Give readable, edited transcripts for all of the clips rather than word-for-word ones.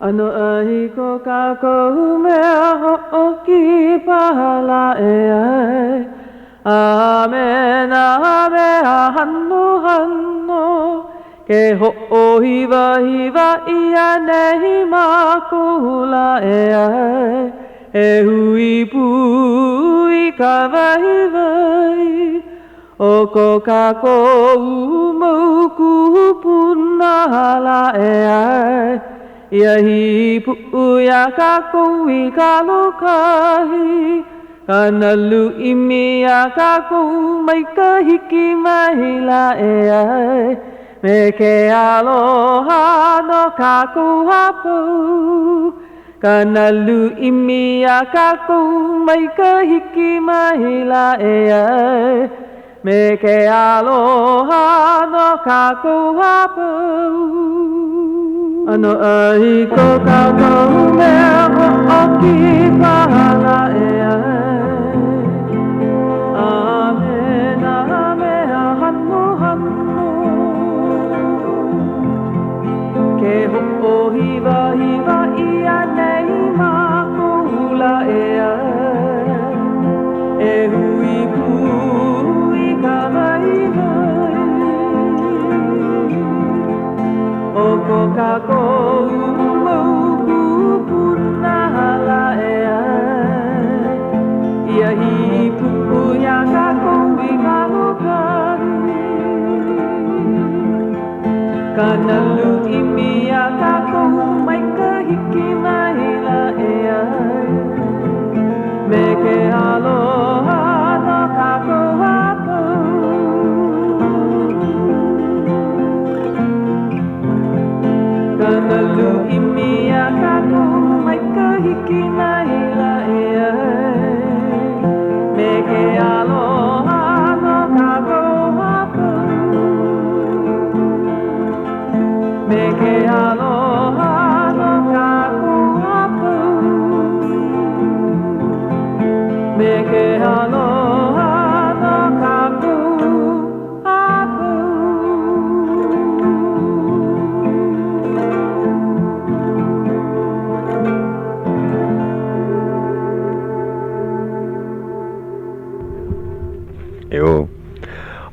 Ano ahi ko kako mea ho'oki pahala e ai. Amen, amen, hanno, hanno. Ke ho'ohiva, hiva, ia nehi makula e ai. E hui pui ka vai vai. O ko kako umauku punala e ai. Ia hi pu'uia ka koui ka lokahi. Ka nalu imia ka kou mai ka hiki mai la e ai. Me ke aloha no ka kou hapau. Ka nalu imia ka kou mai ka hiki mai la e ai. Me ke aloha no ka kou hapau. Ano ai ko ka kou mea ho'oki pahala e ai. Amen, amen, hanno, hanno. Ke ho'ohiva, hiva, ia nei makula e ai. E hui pui ka vai vai. O ko ka kou mauku punala e ai. Ia hi pu'uia ka koui ka lokahi. Ka nalu imia ka kou mai ka hiki mai la e ai. Me ke aloha no ka kou hapau. Ka nalu imia ka kou mai ka hiki mai la e ai. Me ke aloha no ka kou hapau. Me ke aloha no ka kou hapau. Me ke aloha no ka kou hapau. Eo,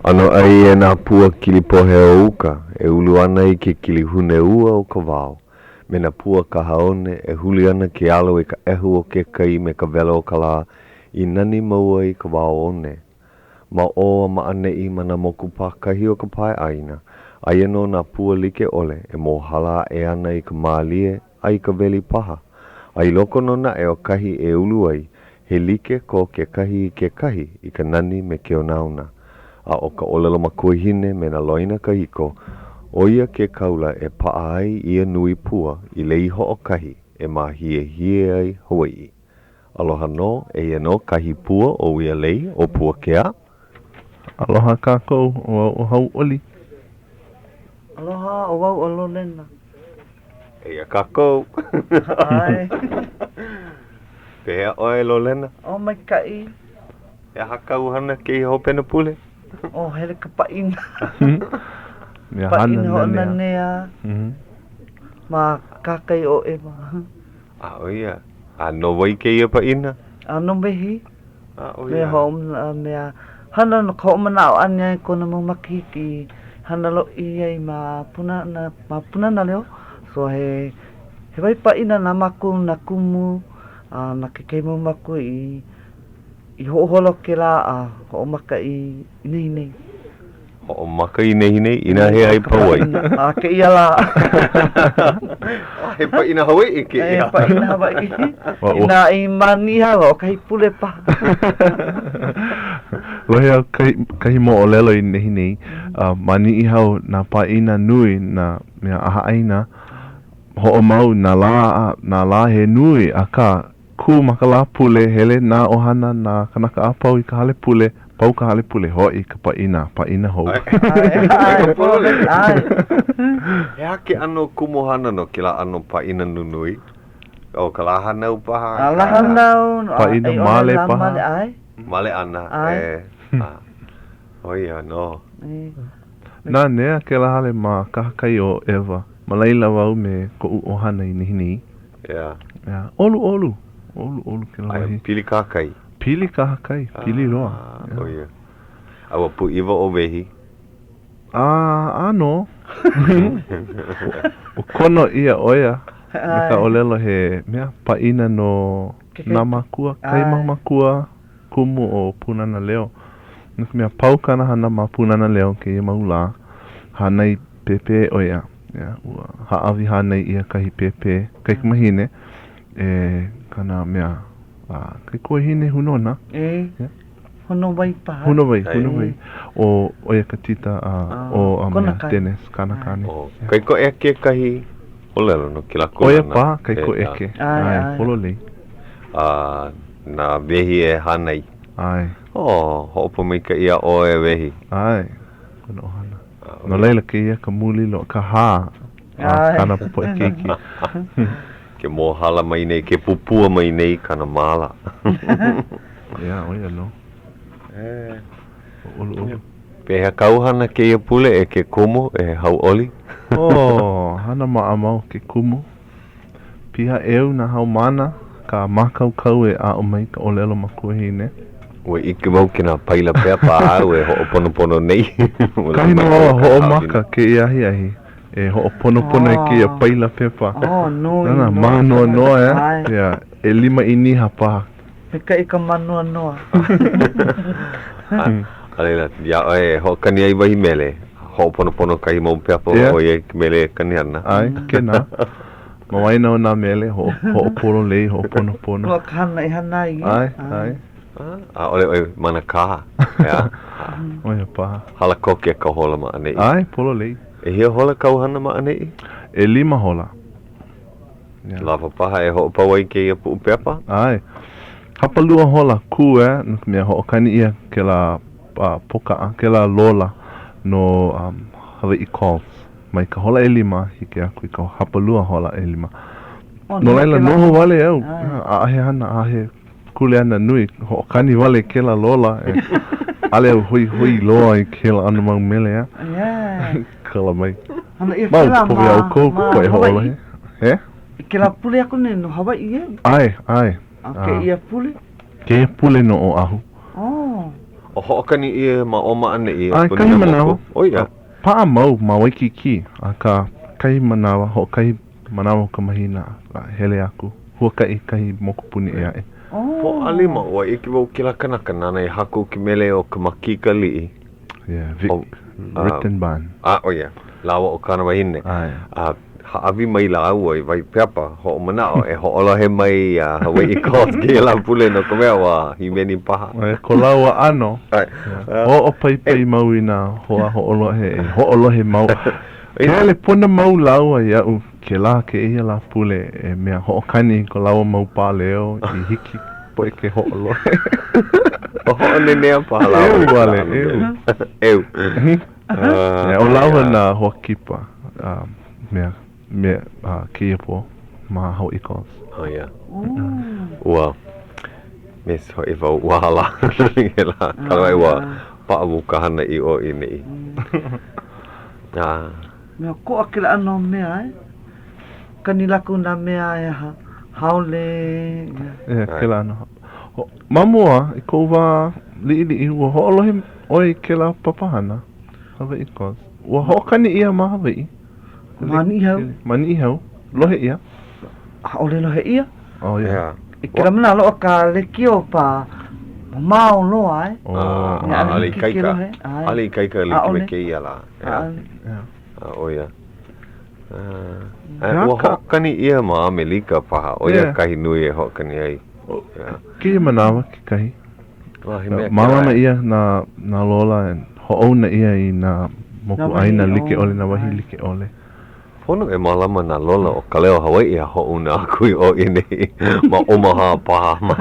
ano ai e nā pua kili pohe o uka, e ulu ana i ke kili hune ua o ka wao. Me nā pua ka haone, e huli ana ke alo e ka ehu o ke kai me ka vela o ka la, i nani maua i ka wao one. Ma o a maane i mana moku pakahi o ka pai aina, ai no nā pua like ole, e mo hala e ana i ka mālie, ai ka veli paha. Ai loko no na e o kahi e ulu ai, he like ko ke kahi i ka nani me ke o nauna. A o ka olelo makuahine me na loina ka hiko, o ia ke kaula e paa ai ia nui pua i le iho o kahi e mahie hie ai Hawaiʻi. Aloha no e ia no kahi pua o ia lei o Puakea. Aloha kākou o Hauʻoli. Aloha o wau o Lolena. E ia kākou. Ai. Pehea oe Lolena. O mai kai. E haka uhana ke i hopena pule. O hele ka paina. Mea Paina hana o nea. nanea. Ma kakai o e ma. A o ia. A no wai ke ia paina. Ano mehi. A o Mea ia. hom mea. Hana no ka o mana o anya e kona mo makiki. Hana lo i ai ma puna na leo. So he wai paina na maku na kumu. Na ke keimu maku i ho'oholo ke la a ho'o maka i nei. Ho'o maka i nei ina he ai pauai. A ke ia la. He paina Hawaiʻi ke ia. He paina Hawaiʻi. Ina i maniha o kai pule pa. Lohe kahi mo o lelo i nehi nei. Mani i hau nā paina nui na mea aha aina. Ho'o mau nā la he nui a ka ku maka la pule hele nā ohana nā kanaka a pau i ka hale pule. Pau ka hale pule hoi ka paina hou. Ai, pule, ai. He hake ano kumohana no ke la ano paina nunui. O ka la hanau paha. La hanau. Paina male paha. Ai. Male ana. O ia no. Nā nea ke la hale ma kahakai o Eva. Malaila wau me ko ohana I nihini. Yeah. Yeah. Olu ke la Ai wahi. pili kakai. Pili kahakai, pili roa. Oh yeah. Awa pu iwa o wehi. Ano. O kono ia oia. Ka olelo he mea paina no namakua, kaimamakua kumu o punana leo. Nuka mea paukana hana ma punana leo ke ia maula. Hanai pepe oia. Ua haawi hanai ia kahi pepe. Kaiki mahine. Kana mea kai koe hine hunona. Hono wai paha. Hono wai. O oia ka tita o mea Dennis Kanakani. Kai ko eke kahi olelo no kila kona. Oia pa kai ko eke. Ai, polo lei. Na wehi e hanai. Ai. Ho'opo mai ka ia o e wehi. Ai. Kono ohana. No leila ke ia ka muli lo ka ha. Kana po e keiki. Ke mohala mai nei, ke pupua mai nei kana mala. Ia, oia no. Olu. Pehea kauhana ke ia pule e ke kumu e Hauʻoli. Hana maamau ke kumu. Piha eu na hau mana ka makaukau e a o mai ka olelo makuahine. Ue ike mau ke na paila pea pa au e ho'oponopono nei. Kahi no ho'o maka ke ia ahi. E ho'oponopono e ke ia paila pepa. No. Nana manoa noa Ia, e lima iniha paha. Meka I ka manoa noa. Alela, ia e ho'okani ai wahi mele. Ho'oponopono kahi mau peapa o ia mele kani ana. Ai, kena. Mawaina o nā mele, ho'opolo lei, ho'oponopono. Loa ka hana I hana I. Ai. Ole mana kaha. Ia. Oia paha. Hala koke ka hola ma anei. Ai, polo lei. E hia hola kauhana ma anei? E lima hola. Lava paha e ho'opau ai ke ia pu'u pepa? Ai. Hapalua hola ku nuka mea ho'okani ia ke la poka, ke la lola no Hawaii calls. Mai ka hola e lima, hike aku I ka hapalua hola e lima. No laila noho wale au. Ahe hana, ahe kule ana nui. Ho'okani wale ke la lola. Ale au hui loa I ke la anu mau mele Kala mai. Mau poke au kou koe ho'olohe. He? Ke la pule aku ne no Hawaiʻi e? Ai. Ke ia pule? Ke ia pule no o ahu. O ho'okani ia ma o ma ane ia. Ai, kahi manawa. Oia. Paa mau ma waikiki. A ka kahi manawa, kahi manawa ka mahina hele aku. Huakai kahi mokupuni e ae. Po alima o iki wau kila kanaka nana I haku ki mele o ka makika li'i. Yeah, Vic. Rittenban. Oia. Lawa o kana wahine. Ai. Haawi mai la au ai vai peapa ho'o manao e ho'olohe mai Hawaii calls ke la pule no ka mea wa himeni paha. Ko laua ano. O pai mau ina hoa ho'olohe mau. Hele pona mau laua iau ke la ke ia la pule e mea ho'okani ko laua mau pā leo I hiki po e ke ho'olohe. O ho'onenea paha laua. Eu wale, eu. O laua na hoa kipa. Mea ke ia po ma Hawaii calls. Ia. Ua. Mes ho I wau wahala. Ia kalawai wa pa'awu ka hana I o I nei. Mea ko a kila ano mea Kani laku na mea e haole. Kila ano. Mamua I kou wa li'i ua ho'olohe oi ke la papahana. Hawaii calls. Ua ho'okani ia ma Hawaii. Mani hau. Lohe ia. Ole lohe ia. Ia. I kira mana loa ka lekio pa mau loa Ali kaika li me ke ia la. Oia. Ua ho'okani ia ma Amerika paha. Oia kahi nui e ho'okani ai. Ki manawa ki kahi. Malama ia na lola ho'ouna ia I na moku aina like ole na wahi like ole. Pono e malama na lola o Ka Leo Hawaiʻi a ho'una aku I o nei. Ma omaha paha ma.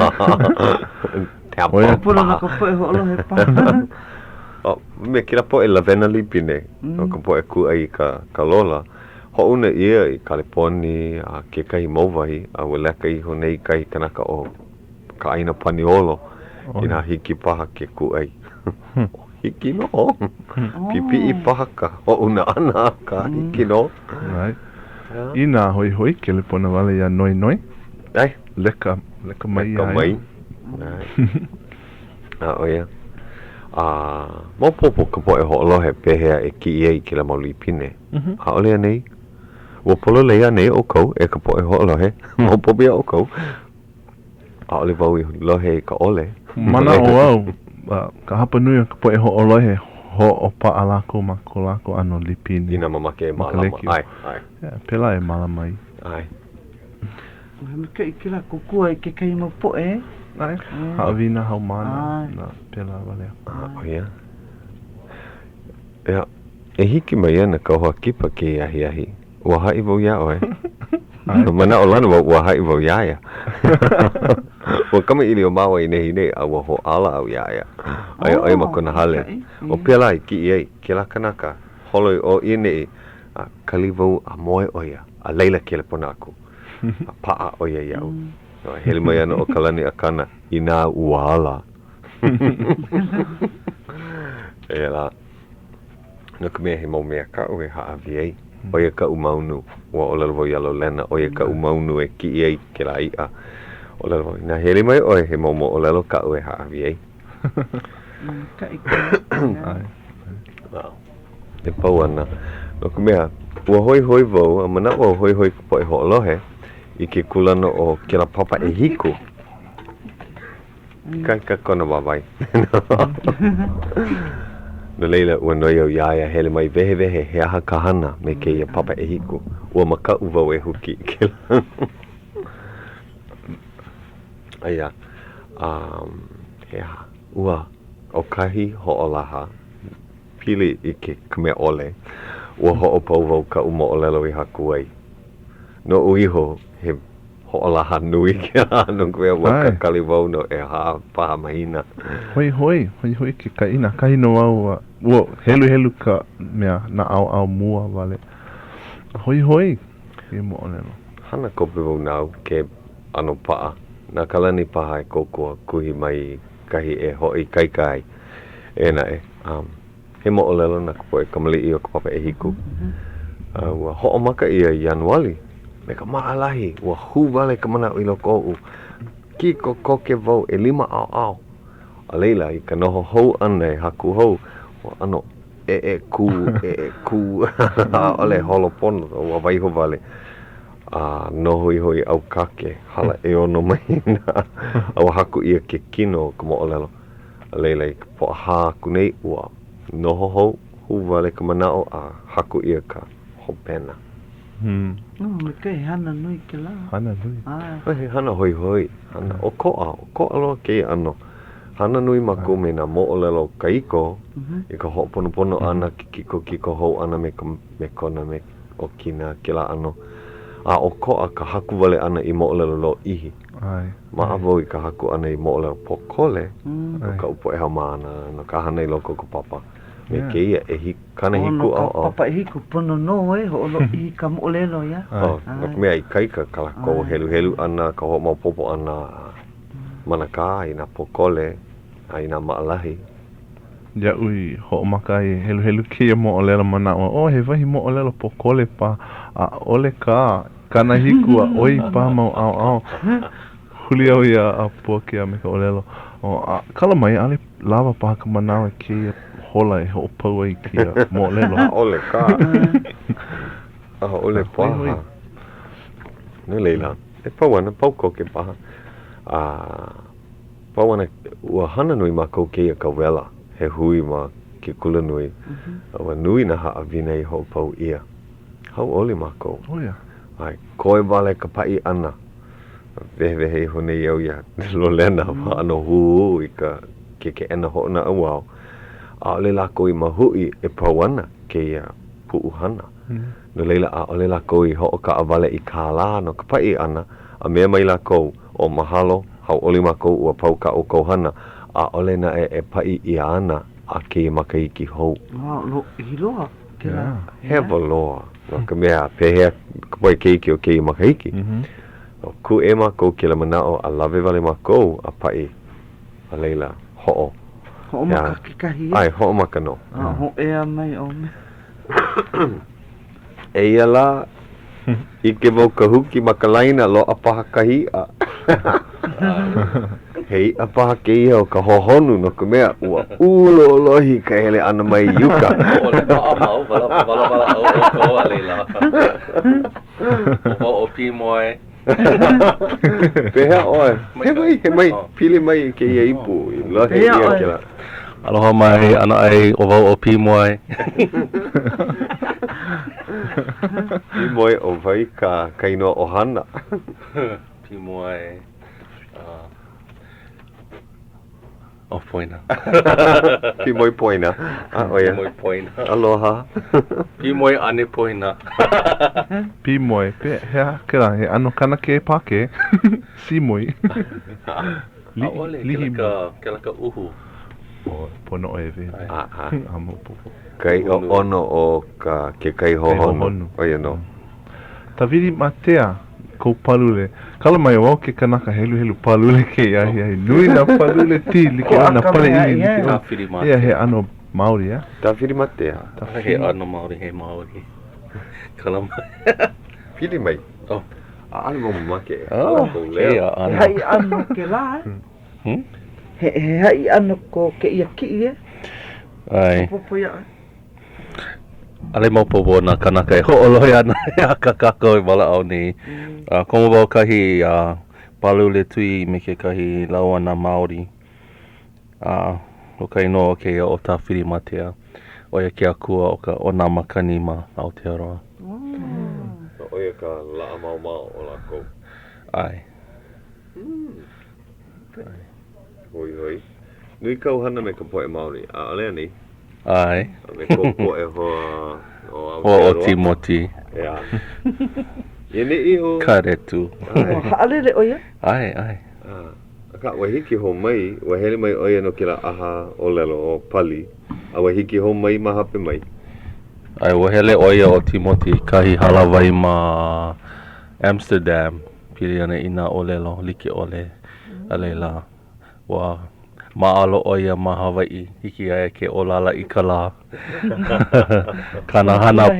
Oia pula na ka poe ho'olohe paha. Me kira po e lavena lipine. O ka po e ku ai ka lola. Ho'una ia I California a ke kahi mauwahi a weleka I honei kahi kanaka o ka aina paniolo. I nā hiki paha ke ku ai. Hiki no. Pipi I paha ka ho'una ana ka hiki no. Ina hoi ke le pona wale ia noi. Ai, Leka mai ka ia. mai. Oia. Mo popo ka po e hoʻolohe pehea e ki ia I ke la mauli pine. Hauʻoli nei. Ua polo leia nei o kou e ka po e hoʻolohe. Mo popo ia o kou. Hauʻoli wau I lohe I ka ole. Mana o au. Ka hapa nui ka po e hoʻolohe ho paʻa lako ma ko lako ano lipine. Ina mamake e malama. Ai. Pela e malama I. Ai. Mika I kila kukua I ke kai mo po e. Ai. Haawina hau mana. Na pela wale. Oia. Ia. E hiki mai ana ka hoa kipa ke ahi. Ua hai wau ia oe. Mana o lana wau ua hai wau iaia. Ua kama ili o mawa I nehi nei a ua ho ala au iaia. Ai makona hale. O pela I ki iei, ke la kanaka. Holoi o I nei a kali wau a moe oia. A leila ke le pona aku. A paa oia iau. Hele mai ana o kalani a kana I nā ua ala. E la. No ka mea he mau mea ka ue haawi ei. Oia ka umaunu. Ua o lalo ia Lolena. Oia ka umaunu e ki ei ke la ia. O lalo na hele mai oe he mau mo o lalo ka ue haawi ei. Ka I kila. Wow. E pau ana. No ka mea. Ua hoi vau. A mana ua hoi ka po e hoʻolohe. I ke kulana o ke la papa e hiku. Ka kona wawai. No leila ua noi au iaia hele mai vehe he aha kahana me ke ia papa e hiku. Ua maka uwau e huki ke la. Aia. Ua o kahi hoʻolaha pili I ke kamea ole. Ua hoʻopau wau ka uma o lelo I haku ai. No uiho he hoʻolaha nui ke la no kua ua kakali wau no e haa paha mahina. Hoi ke kaina. Kahino wau ua helu ka mea na au mua wale. Hoi ke mo olelo. Hana kope wau nau ke ano paa. Na kalani paha e kokua kuhi mai kahi e hoi kaikai. E na e. He mo olelo na kapo e kamali I o ka papa e hiku. Ua hoʻomaka ia Januali. Me ka maalahi, ua hu wale ka mana I loko o ki ko koke vau e 5 au. A leila I ka noho hou ana e haku hou. O ano ku. Ole holopono ua waiho wale. Noho hoi au kake. Hala e ono mai na. Au haku ia ke kino ka mo olelo. A leila I ka po ha kunei ua noho hou. Hu wale ka mana o a haku ia ka hopena. Me kai hana nui ke la. Hana nui. He hana hoi. Hana o koa loa ke ano. Hana nui mako me na mo olelo kaiko. I ka hoʻoponopono ana ki kiko hou ana me kona me o kina ke la ano. O koa ka haku wale ana I mo olelo lo ihi. Ma avau I ka haku ana I mo olelo pokole. No ka upo e hamana. No ka hana I loko ko papa. Me ke ia e kana hiku o. Papa e hiku pono no e ho lo I ka mo lelo ia. No mea I kaika ka ko helu ana ka ho mau popo ana manaka I na pokole ai na maalahi. Ya ui hoʻomaka I helu kia mo lelo mana o he wahi mo lelo pokole pa a ole ka kana hiku a oi pa mau au. Huli au ia a Puakea me ka olelo. Kala mai ale lava pa ka manao e kia hola e hoʻopau ai kia mo lelo. Ole ka. Ole paha. No leila. E pau ana pau koke paha. Pau ana ua hana nui mako keia ka wela. He hui ma ke kula nui. Ua nui na haawina I hoʻopau ia. Hauʻoli mako. Oia. Ai, koe wale ka pai ana. Vehe hone iau ia Lolena wa ano hu I ka ke ena hoʻona awao. A ole lako I mahui e pauana ke ia puuhana. No leila a ole lako I hoʻoka a wale I kālā no ka pai ana. A mea mai lako o mahalo hauʻoli mako ua pau ka o kohana. A ole na e pai I ana a ke makaiki hou. Lo hiloa. Hewa loa. No ka mea pehea ka pai keiki o ke makaiki. O ku e mako ke la manao a lawe wale mako a pai. A leila hoʻo. Hoʻomaka ke kahi. Ai, hoʻomaka no. Ho ea mai o me. E ia la Ike mau ka huki ma ka laina lo apaha kahia. Hei apaha ke ia o ka hohonu no ka mea ua ulo lohi ka hele ana mai yuka. Ole pa mau wala o leila. O pi moe. Peha oe. He mai pili mai ke ia ipu. Lohi ia ke la. Aloha mai ana ai o wau o pi moe. Pi moe o vai ka kainoa ohana. Pi moe. O poina. Pi moe poina. Oia. Pi moe poina. Aloha. Pi moe ane poina. Pi moe, hea kera, he ano kana ke pake, si moe. Lihi ke laka uhu. O, pono e ve. Amo popo. Kai o ono o ka ke kai hohonu. Oia no. Tawiri matea, kou palule. Kala mai o ke kanaka helu palule ke ai nui na palule ti like ana pale ili like Ta whiri mate. Ia he ano Maori ya. Tawhiri matea. He ano Maori, he Maori. Kala mai. Pili mai. Oh. Ano mo make. He ano. Hai ano ke la. He hai ano ko ke ia ki e. Ai. Popo ia. Ale mau popo na kanaka e ho'oloi ana e akakako e wala au ni. Komo wau kahi palule tui me ke kahi lauana Māori. O kai no ke o tā whiri matea. O ia ke akua o ka o nā makani ma Aotearoa. Oia ka la mau o lako. Ai. Hoi. Nui kau hana me ka poe Māori. Alea ni. Ai. Me ko poe hoa o O Timoti. Ia. Ia ni iho. Karetu. Alele oia. Ai. Aka wahiki ho mai, wahele mai oia no kila aha o lelo o pali. A wahiki ho mai mahape mai. Ai wahele oia o Timoti kahi halawai ma Amsterdam. Pili ana ina o lelo, like ole. Alela. Wa maalo oia ma Hawaiʻi. Hiki aia ke olala I ka la. Kana hana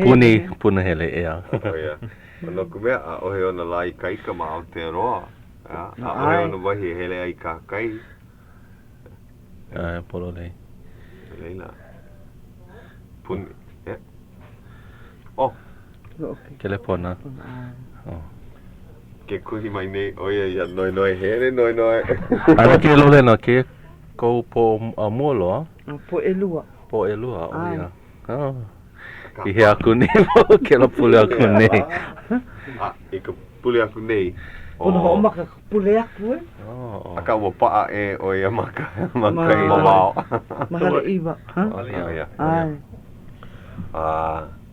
puna hele ea. Oia. Ono kumea a ohe ona la I kaika ma Aotearoa. A ohe ona wahi hele ai ka kai. Ai, polo lei. Leila. Puni. Oh. Kelepona. Ke kuhi mai nei, oia ia noi here noi. Ana ke Lolena ke kou po molo Po elua. po elua o ia. I he aku nei mo ke la pule aku nei. I ka pule aku nei. Pono ho maka pule aku e. Aka ua paa e oia maka I mamao. Mahale iwa. Oia. Ai.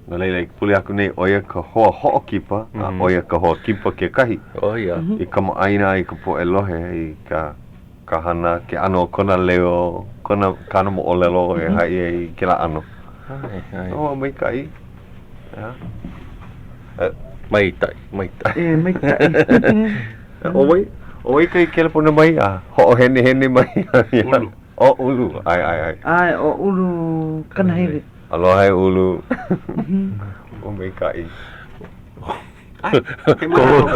No leila pule aku nei oia ka hoa hoʻokipa, oia ka hoa kipa ke kahi. O ia. I ka maaina I ka po elohe I ka hana ke ano kona leo, kona kano mo olelo e hai e ke la ano. Ai. O mai kai. Mai tai. Mai tai. O wai kai ke la pona mai ho hene mai. Ulu. O ulu. Ai. Ai o ulu kanahele. Aloha e ulu. O mai kai.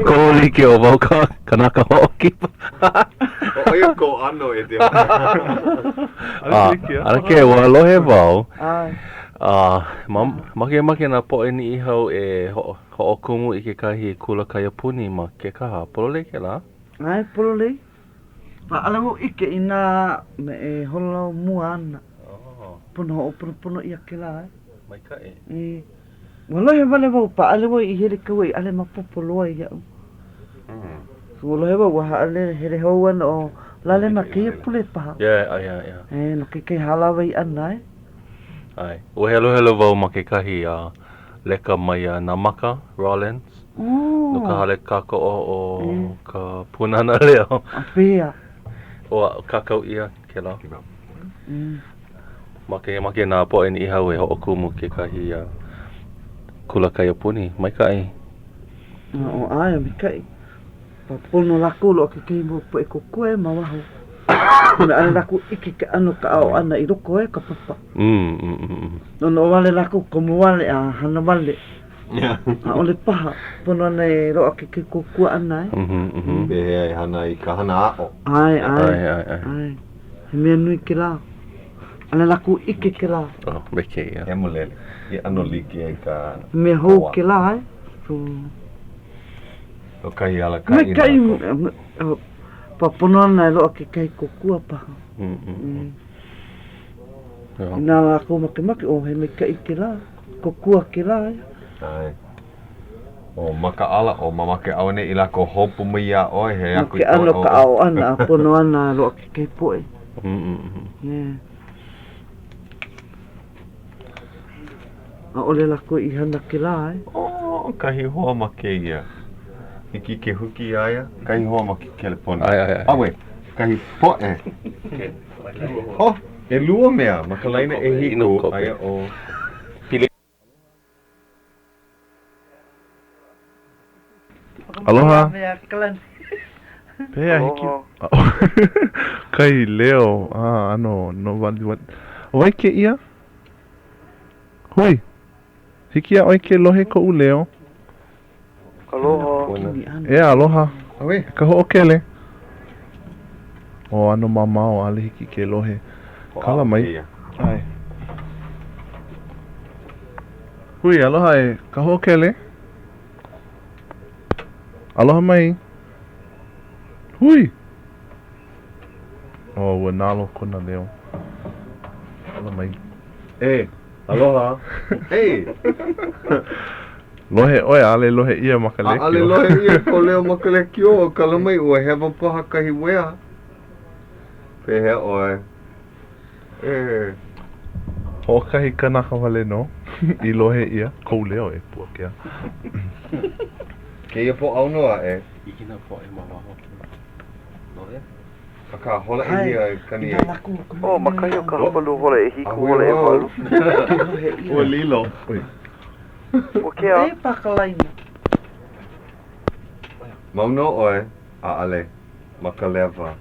Ko like o wau kanaka hoʻokipa. Oia ko ano e te Ana ke wa alohe wau. Ai. Make na poʻe ni ihau e hoʻokumu I ke kahi kula kaiapuni ma ke kaha. Polole ke la? Ai polole. Pa alamu ike ina me e holo mua ana. Pono ia ke la. Mai kai. Walohe wale wau pa alamu I hele kawe ale mapopoloa ia. Walohe wau waha ale hele hau ana o lale na kia pule paha. Yeah. No ke halawai ana Ai. O helo wau ma ke kahi leka mai nā maka, Rollins. No ka hale kako o ka punana leo. A pia. O kakau ia ke la. Make nā poʻe ni ihau e hoʻokumu ke kahi kula kaiapuni. Mai kai. O ai mi kai. Pa pono lako lo ke mo po e kokoe ma waho. Kuna ale lako iki ke ano ka ao ana I loko e ka papa. No wale lako komo wale hana wale. Ole paha. Pono nei roa ke kukua ana. Pehe ai hana I ka hana a'o. Ai. He mea nui ke la. Ala laku ike ke la. Oh, meke ia. He molele. I ano liki ai ka... Me hou ke la So... O kai ala kai Me kai... Pa pono ana roa ke kai kukua paha. Nā lako make o he me kai ke la. Kukua ke la Ai. O maka ala o mamake au ne I lako hopu mai a oi he aku Ke ano ka au ana, pono ana roa ke kai poe. A ole lako I hana ke la O kahi hoa make ia. Iki ke huki aia, kahi hoa make kelepona. Ai. Awe, kahi poe. Oh, e lua mea, makalaina e hiku aia o... Aloha. Pea hiki. Kai Leo. Ano, no wali wat. Oi ke ia? Hui. Hiki a oi ke lohe ko u Leo. Aloha. Aloha. Awe. Ka ho okele. O ano mamao ale hiki ke lohe. Kala mai. Ai. Hui, aloha e. Ka ho okele. Aloha mai. Hui. Oh, ua nalo kona Leo. Aloha mai. Aloha. Hey. Lohe oe ale lohe ia makalekio. Ale lohe ia ko Leo makalekio o kala mai ua hewa paha kahi wea. Pehe oe. Hokahi kanaka wale no. I lohe ia. Kou Leo e Puakea. Ke ia po au noa e. Ikina po e mawaho. Lohe? Ka hola e ia kani e. Oh, makai o ka hapalu hole e hiku hole e walu. Ua lilo. Ui. Puakea. E pakalaina. Mauno oe. A ale. Makalewa.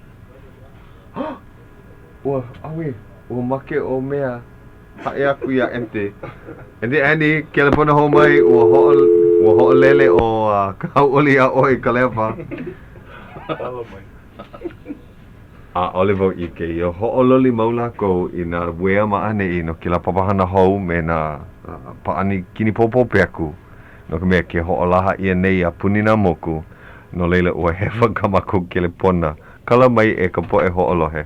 Ua, awe. Ua make o mea. Hae aku ia ente. Ende kelepona ho mai ua ho'olele o ka hauʻoli a oi ka lewa. Ole wau ike I o ho'ololi mau lako I nā wea maane I no ke la papahana hou me nā paani kini popo peaku. No ka mea ke ho'olaha ia nei a punina moku. No leila ua hewa kamako kelepona. Kala mai e ka poe ho'olohe.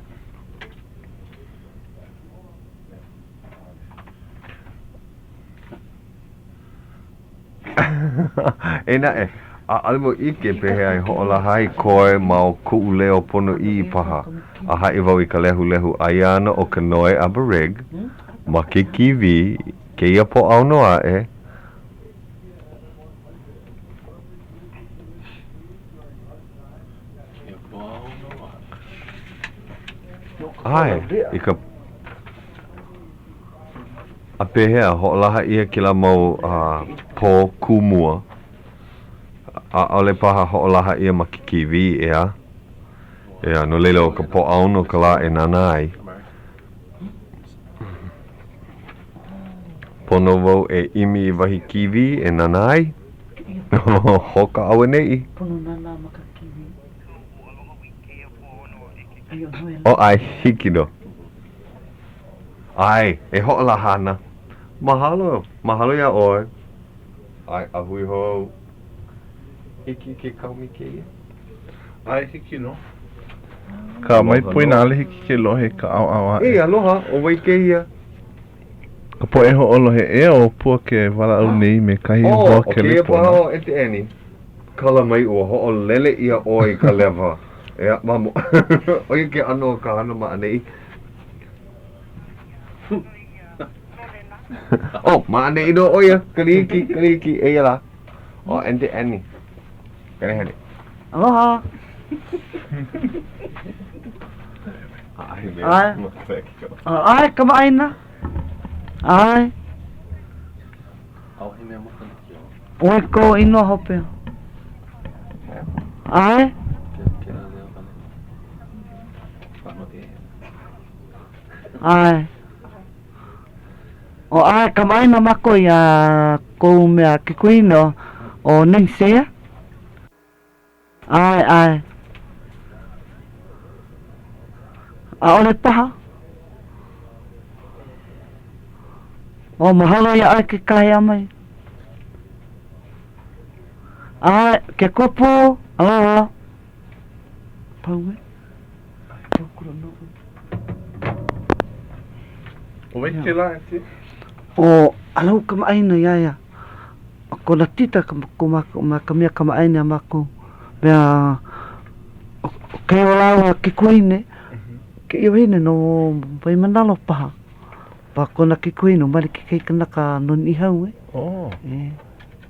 Ena e, alimo ike pehe ai ho'olaha I koe mau ku'u leo pono I paha. A hae wau I ka lehu aiana o ka noe abareg, ma ke kiwi, ke ia po au noa e. Ai, I ka... A pehea, ho'olaha ia ki la mau po kumua. A ole paha ho'olaha ia ma ki kiwi ea. Ea, no leila o ka po auno ka la e nana ai. Pono wau e imi I wahi kiwi e nana ai. Hoka awe nei. Pono nana maka kiwi. O ai, hiki no. Ai, e ho'ola hana. Mahalo ia oe. Ai, ahui hou. Hiki ke kaumi ke ia. Ai hiki no. Ka mai puina ale hiki ke lohe ka au a. Aloha, o wai ke ia. Ka po e ho'olohe e o Puakea wala au nei me kahi hoa ke le lepona. paha e te eni. Kala mai o ho'olele ia oi ka lewa. Ea, mamo. Oi ke ano ka hana ma anei. Oh, ma ane ino oia, kaliki, e la. Oh, ente ani. Kare hane. Aloha. Ai, kama aina. Ai. Au he mea maka ki o. Oi ko ino hope. Ai. Ke la leo kane. Whano e. Ai. O ai kama aina mako ia kou mea ke kuino o Neisea. Ai. A ole paha. O mahalo ia ai ke kai amai. Ai, ke kopo. Aloha. Paume. Oi ke la ti. O alau kamaina ia. Ko na tita ka mea kamaina mako. Mea ke ola ke kuine. Ke iwine no pai manalo paha. Pa kona ke kuino mali ke kei kanaka non ihau Oh. e.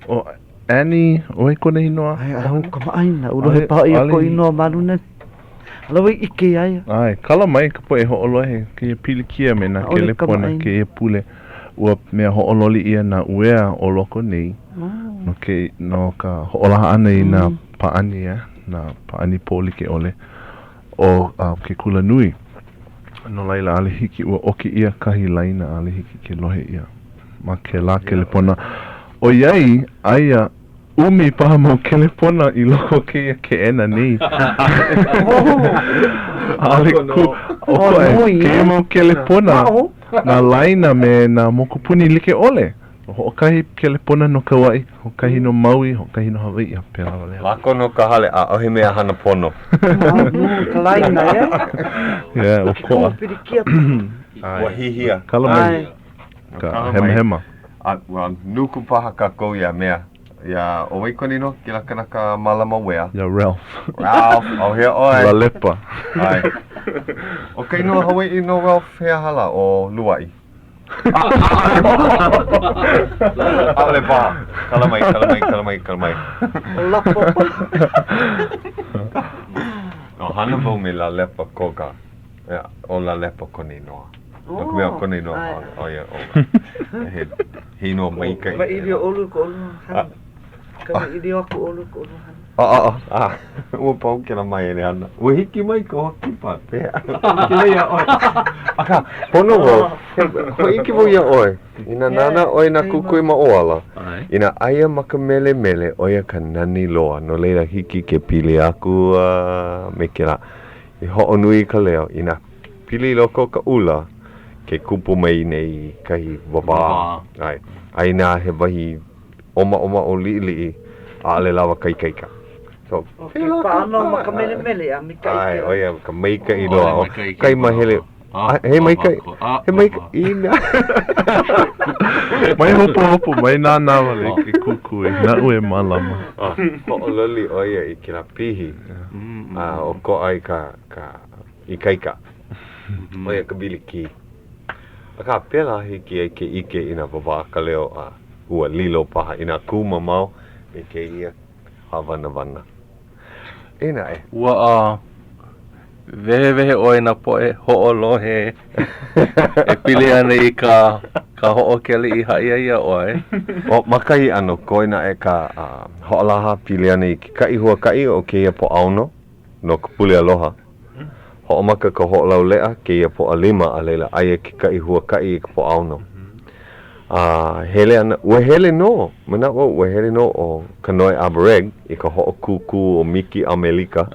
O Annie, oi kona inoa. Ai alau kamaina. Urohe paha ia ko inoa maluna. Alau ike ai. Ai, kala mai ka po e ho'olohe ke pilikia me na ke lepona ke e pule. Ua mea ho'ololi ia na uea o loko nei. No ka ho'olaha ana i na paani na paani poli ke ole. O ke kula nui. No laila ale hiki ua oki ia kahi laina ale hiki ke lohe ia. Ma ke la ke lepona. O iai, aia umi paha mau ke lepona i loko ke ia ke ena nei. Ale ku, ke ia mau ke lepona na laina me na mokupuni like ole. Ho kahi ke lepona no Kauai, ho kahi no Maui, ho kahi no Hawaii a pela lea. Lako no ka hale a ohi mea hana pono. Ka laina Yeah, o koa. Wahihia. Kala mai. Ka hema. Wa nuku paha ka kou ia mea. Ia o waikoni no ki laka naka malama wea. Ya Ralph. Ralph, au hea oi. La lepa. Ai. O kai no Hawaii no Ralph hea hala o Luai. Ale paha. Kala mai. O lapo. No hana vau me la lepa koka. O la lepa koni noa. No kumea koni noa. O ia o. He no maika. Ma idio olu ko olu. Kama idio aku olu ko olu. Ua pau kena mai ene ana. Ua hiki mai ka hoki pa. Kina ia oi. Aka, pono wo. Ho iki wo ia oi. Ina nana oi na kukui ma oala. Ina aia maka mele mele oia ka nani loa. No leila hiki ke pili aku me kera. I ho'o nui ka leo. Ina pili loko ka ula. Ke kupu mai nei kahi wabaa. Ai. Aina he wahi oma o li'i. Ale lava kaikaika. So, paano makamele-mele a mika ai, oia, ka maika i loa. Kai mahele. He maika. He maika. Ina. Mai hopo, mai nana wale ke kukui. Na ue malama. Ho'ololi oia i kila pihi. O ko ai i kaika. Oia ka biliki. Aka pela hiki ai ke ike ina wawa ka leo ua lilo paha ina kuma mau. Me ke ia hawana. Ina e. Ua vehe oi na poe ho'olohe e pili ana i ka ho'okeli i haia ia oi. O makai ano koina e ka ho'olaha pili ana i kai hua kai o ke ia po auno no ka puli aloha. Ho'omaka ka ho'olau lea ke ia po alima a leila aia ke kai hua kai i ka po auno. Hele ana, ua hele no, mana ua hele no o Kanoi Abereg i ka ho'o kuku o Miki Amelika.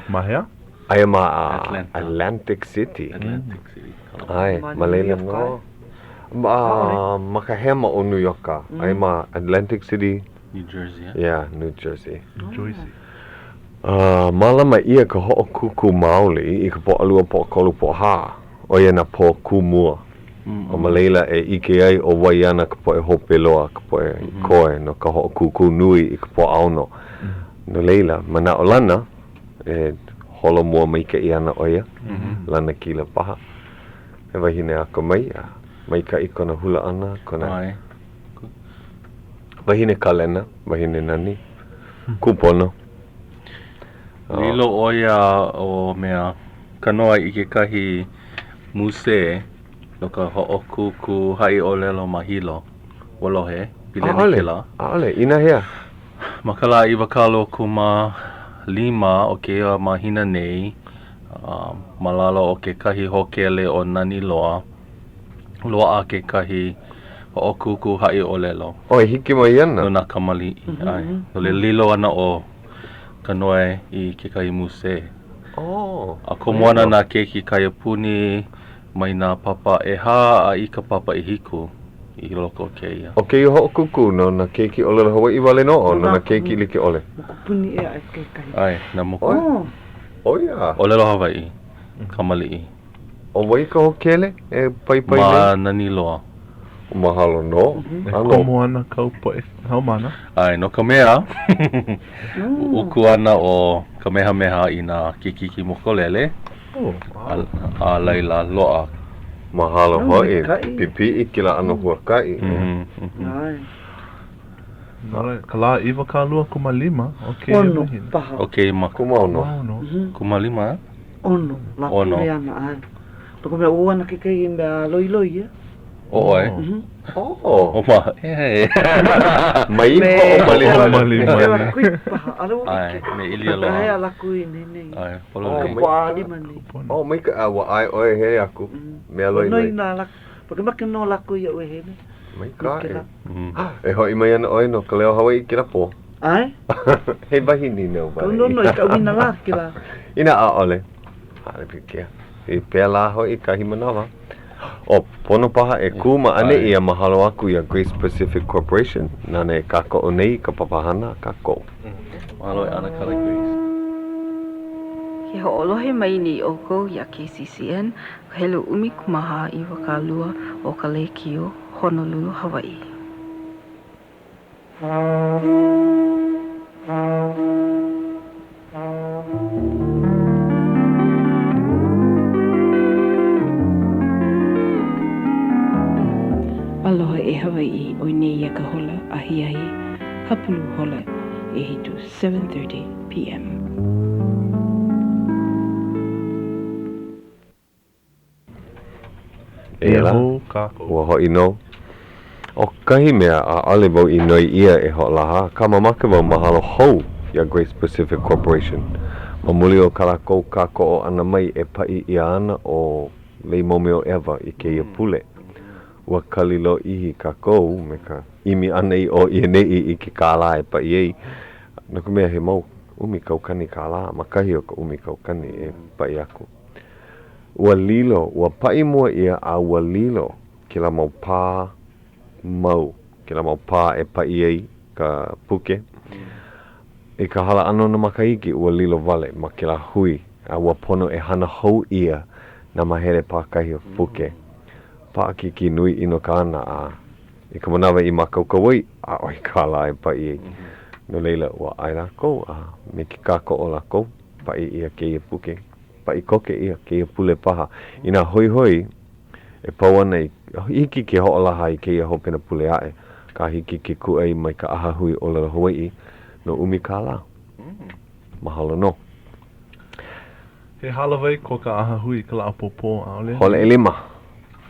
Mahea? Aia ma Atlantic City. Ai, Malaysia no. Makahema o New York. Aia ma Atlantic City. New Jersey, Yeah, New Jersey. Malama ia ka ho'o kuku maoli i ka po alua po kolu po ha. O ia na po kumua. O Malayla e ike ai o waiana ka po e hope loa ka po e koe no ka ho'o kuku nui i ka po auno. No leila, mana o lana e holo mua maika i ana oia. Lana kila paha. E wahine ako mai maika i kona hula ana kona. Wahine kalena, wahine nani. Kupono. Lilo oia o mea kanoa i ke kahi muse no ka ho'o kuku hai o lelo mahilo walohe pileni kila. Ale, ina hea. Makala i wakalo kuma 5 o ke ia mahina nei malalo o ke kahi hokele o nani loa a ke kahi o kuku haʻi o lelo. O hiki mai ana. No nā kamali ai. No le lilo ana o ka noe I kekahi muse. A komoana nā keiki kaiapuni mai nā papa e hā a I ka papa I hiku I loko keia. O ke ho kuku no na keiki o le Hawaiʻi wale no o no na keiki like ole. Puni e ai kekai. Ai, nā moku. O ia. O lelo Hawaiʻi, kamaliʻi. O wai ka hokele e pai Ma nani loa. Mahalo no. Komo ana kau poe haumana. Ai, no ka mea. Uku ana o ka mehameha I nā kikiki mokolele. A laila loa. Mahalo hoi. Pipi I kila ana huakai. Ai. Ka la iwa ka lua kuma lima. Ono, paha. Okay, ma Kuma ono. kuma lima. Ono, la kureana ai. Toko mea uana ke kei mea loi ia. O ai. O ma. Mai o mali. Ai, me ilia loa. Ai ala kui nei. Ai, polo le. Wāli mani. O mai ka awa ai oe he aku. Mea loi. Noi nā la. Pake maki no la kui ia ue he ne. Mai ka e hoi mai ana oe no Ka Leo Hawaiʻi ki la po. Ai? Hei wahini neu Kau nono I ka wina la ki la. Ina a ole. Hale pikea. I pēr la hoi kahi manawa. O pono paha e kuma ane ia mahalo aku ia Grace Pacific Corporation. Nane kako o nei ka papahana kako. Mahalo e ana kala Grace. Ke hoʻolohe mai ni o kou ia KCCN, hele umi kumaha I wakalua o ka Leikio, Honolulu, Hawaii. Aloha e Hawaii o nei ia ka hola ahiahi, hapulu hola e hitu 7:30 p.m. E la, ua hoi no. O kahi mea a ale wau I noi ia e hoʻolaha, ka mamake wau mahalo hou ia Grace Pacific Corporation. Mamuli o ka lako kako o ana mai e pai ia ana o lei momeo ewa I keia pule. Ua kalilo ihi kako me ka imi ana I o ia nei I ke kāla e pai ei. Naku mea he mau umi kaukani kāla, makahi o ka umi kaukani e pai aku. Ua lilo, ua pai mua ia a ua lilo ke la mau pā mau, ke la mau pā e pai ei ka puke. E ka hala ano na makaiki ua lilo wale ma ke la hui a ua pono e hana hou ia na mahere pākahi o puke. Pākiki nui ino ka ana a I ka manawa I makaukawai a oi kāla e pai ei. No leila ua ai lako a me ki kako o lako pai ia keia puke. Pai koke ia keia pule paha. Ina hoi hoi e pau ana I hiki ke hoʻolaha I keia hopena pule ae. Ka hiki ke kuei mai ka aha hui o le Hawaiʻi no umi kāla. Mahalo no. He halawai ko ka aha hui ka la popo aole. Hole e lima.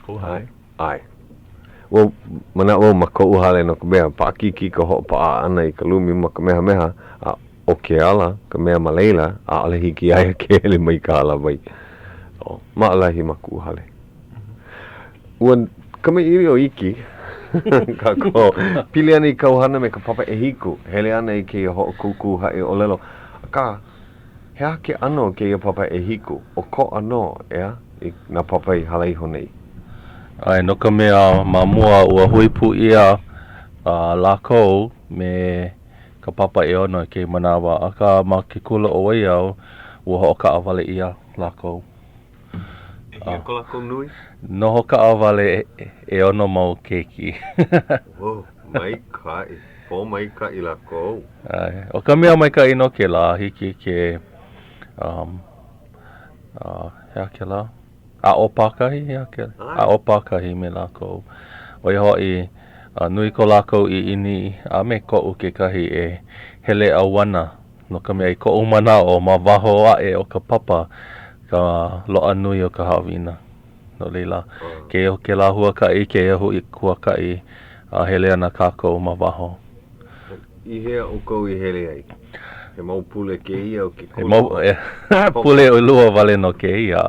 Ko hai. Ai. Wo mana wo mako uhale no ka mea paakiki ka hoʻopa ana I ka lumi ma ka meha meha a o ke ala ka mea maleila a ale hiki aia ke ele mai ka ala wai. O ma alahi maku uhale. Ua kame iri o iki ka ko pili ana I kauhana me ka papa e hiku hele ana I ke hoʻokuku hae o lelo ka he ake ano ke ia papa e hiku o ko ano ea I na papa I halai honei. Ai, no ka mea mamua ua huipu ia lākou me ka papa e ono ke manawa. Aka ma ke kula o wai au, ua hoka awale ia lākou. Ia ko lākou nui? No hoka awale e ono mau keiki. Wow, mai kai. Po mai kai lākou. Ai, o ka mea mai kai no ke la, hiki ke hea ke la. A o pākahi hea ke la. A o pākahi me lākou. O i hoi nui ko lākou I ini a me ko'u ke kahi e hele auana. No ka mea I ko'u mana o ma waho ae o ka papa ka loa nui o ka hawina. No leila, ke o ke la huakai, ke e hui huakai a hele ana kākou ma waho. I hea o kou I hele ai. He mau pule ke ia o ke He mau, pule o lua wale no ke ia.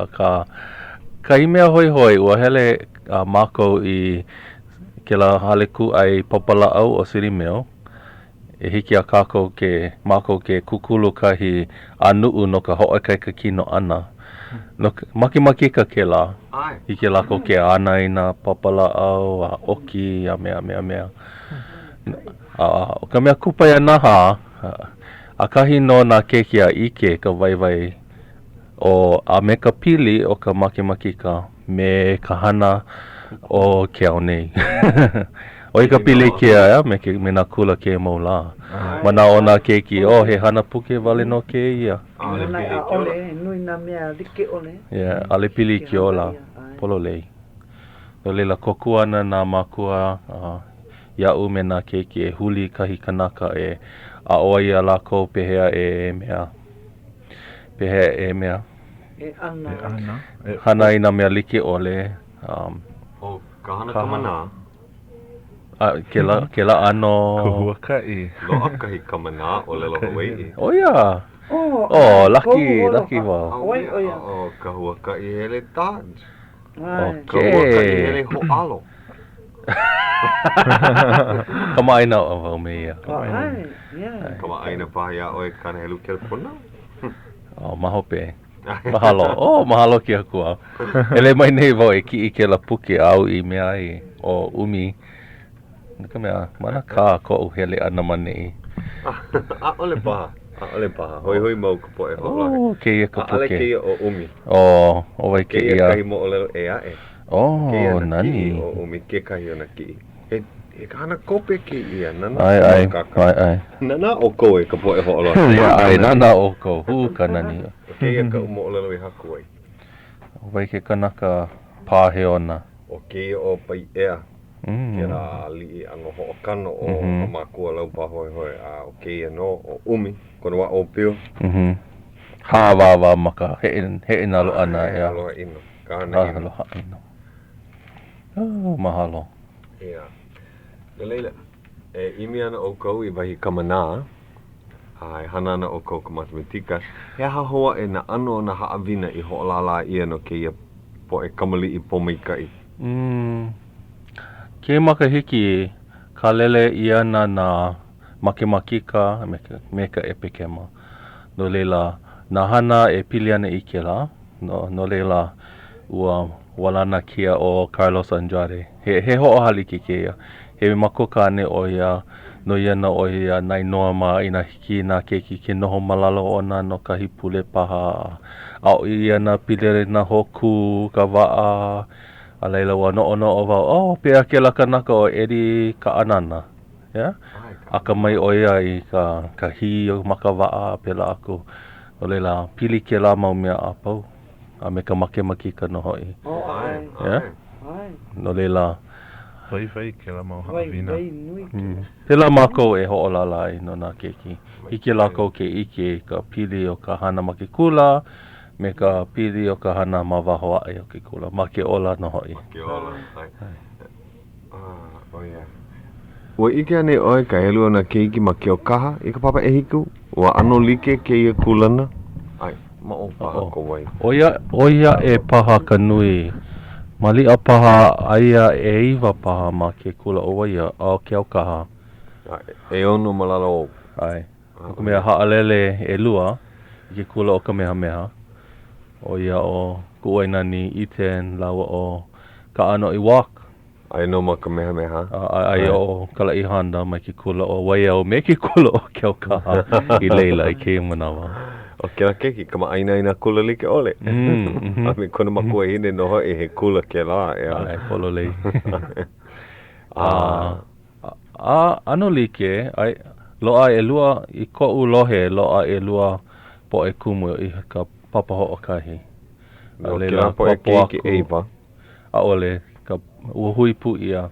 Ka himea hoi hoi ua hele mākou I ke la hale ku ai papala au o Sirimeo. E hiki a kākou mākou ke kukulu kahi anuu no ka hoʻokaika kino ana. No maki ka ke la. Hiki lako ke ana i nā papala au, a oki, a mea. O ka mea kupai anaha, a kahi no nā keiki a ike ka waiwai o a me ka pili o ka maki ka me ka hana o ke au nei. O i ka pili ke aia me nā kula ke maula. Mana o nā keiki, he hana puke wale no ke ia. Ole, nui nā mea like ole. Ale pili ki ola, polo lei. No leila koku ana nā makua iau me nā keiki e huli kahi kanaka e a oa ia lako pehea e mea. Pehea e mea. E ana. Hana i nā mea like ole. O ka hana kamana. Ke la ano... Huakai. Loa kahi kamana o lelo Hawaiʻi. O ia. Lucky wau. O ka huakai hele taj. Ka Okay. huakai hele hoʻalo. Kamaina o wau me ia. Kamaaina paha ia oe kana helu California. Mahope. Mahalo ki akua. Ele mai nei wau e ki i ke la puke au i mea ai o umi. Nika mea, mana ka ko hele ana manei. Ole paha. Hoi mau ka poe hoʻolare. Ke ia ka puke. Ale ke ia o umi. O vai ke Ke ia ia. kahi mo o lelo e ae. Nani. O umi ke kahi o na ki. E ka hana kope ke ia. Nana. Ai. Nana o koe ka poe hoʻolare. Ai, nana o ko. Ka nani. Ke ia ka mo o lelo i haku ai. O vai ke kanaka pāhe ona. O ke ia o pai ea. Ke rā li'i ano hoʻokano o ka mākua lau pahoi o ke ia no o umi. Kono wa o pio. Hāwāwā maka he nalo ana ea. Aloha ino. Ka hana ino. Aloha ino. Mahalo. Ia. Leila, imi ana o kou i wahi kamanā. Ai hana ana o kou ka matematika. He aha hoa e na ano na haawina i hoʻolala ia no ke ia po e kamali i pomaikai. Ke makahiki ka lele ia na makika me ka epekema. No leila, na hana e pili ana i ke la. No leila, ua walana kia o Carlos Andrade. He hoʻohali ki ke ia. He makoka ane o ia, no ia na o ia nai noa ma ina hiki na keiki ke noho malalo ona no kahi pule paha. A o ia na pilere na hoku, ka waa. A leila wa no o wau, pea ke la kanaka o eri ka anana. A ka mai o ia i ka hi o maka waa pela aku. O leila, pili ke la mau mea a pau. A me ka makemaki ka no hoi. No leila. Vai ke la mau haawina. Pela mako e hoʻolala ai no nā keiki. Ike lako ke ike ka pili o ka hana make kula. Me ka pili o ka hana ma waho ai o ke kula. Ma ke ola no hoi. Ke ola, Ua ike ane oe ka helu ana keiki ma ke o kaha i ka papa e hiku. Ua ano like ke ia kulana. Ai, ma o paha ko wai. Oia e paha ka nui. Mali a paha aia e iwa paha ma ke kula o waia a ke au kaha. E ono malala o. Ai. Ka mea haalele e lua i ke kula o ka meha. O ia o kuwainani iten lawa o ka ano i wak. Ai no ma ka meha. Ai o kala i handa mai ke kula o waia o me ke kula o ke au kaha i leila i ke manawa. O ke la keki, kama aina ina kula like ole. A me kona makua hine no hoi he kula ke la. Ai, polo lei. Ano like, loa e lua, i ko'u lohe, loa e lua po e kumu i ka papa hoʻokahi. No ke la po e keiki eiwa. A ole, ka ua hui pu ia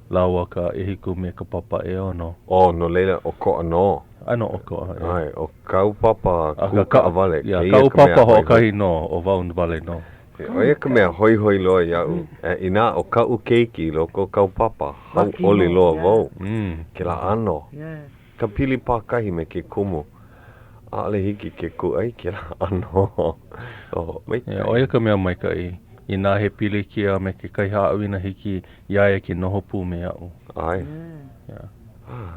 laua ka e hiku me ka papa e ono. No leila o ko ano. Ano o ko. Ai, o kau papa kuka avale. Ia, kau papa hoʻokahi no, o waun vale no. O ia ka mea hoi loa iau. Ina o kau keiki loko kau papa. Hauʻoli loa wau. Ke la ano. Ka pili pākahi me ke kumu. A ale hiki ke ku ai ke la ano. O ia ka mea maikai. I nā he pili kia me ke kai haawina hiki iaia ki noho pū me au. Ai.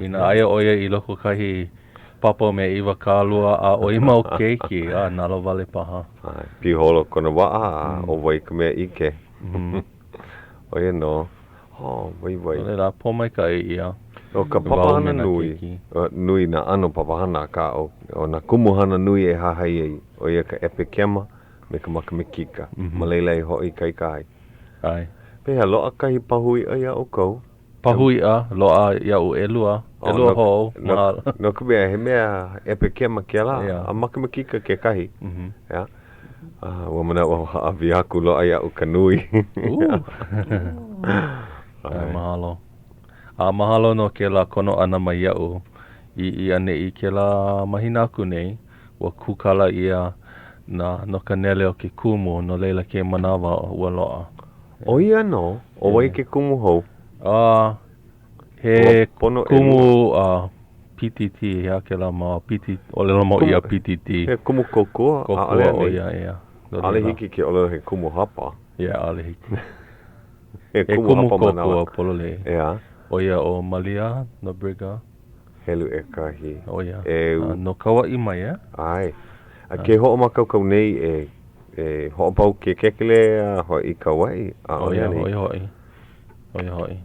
I nā aia oia I loko kahi papa me iwa kālua a o I mau keiki a nalo wale paha. Ai. Piholo kona waa o wai ka mea ike. Oia no. Wai. Ole rā pōmai ka ia. O ka papahana nui. Nui na ano papahana ka o na kumuhana nui e hahai ai. Oia ka epe kema. Me ka makamekika. Malailai hoi kai kai. Ai. Pehea loa kahi pahui ai o kou. Pahui a, loa iau elua. Elua ho. No ka mea he mea epe kema ke la. A makamekika ke kahi. Ya. Ua mana ua haawi aku loa iau ka nui. Ai mahalo. Mahalo no ke la kono ana mai iau. I ane I ke la mahina aku nei. Ua kukala ia no ka nele o ke kumu no leila ke manawa ua loa. O ia no? O wai ke kumu hou? He kumu PTT, hea ke la ma PTT, ole la mo ia PTT. He kumu kokua? Kokua o ia. Ale hiki ke ole he kumu hapa? Ia, ale hiki. He kumu kokua polole. Ia. O ia o Malia, no Briga. Helu e kahi. O ia. No Kauai mai, Ai. A ke ho'o makaukau nei e ho'o pau ke kekele hoi Kauai. Hoi.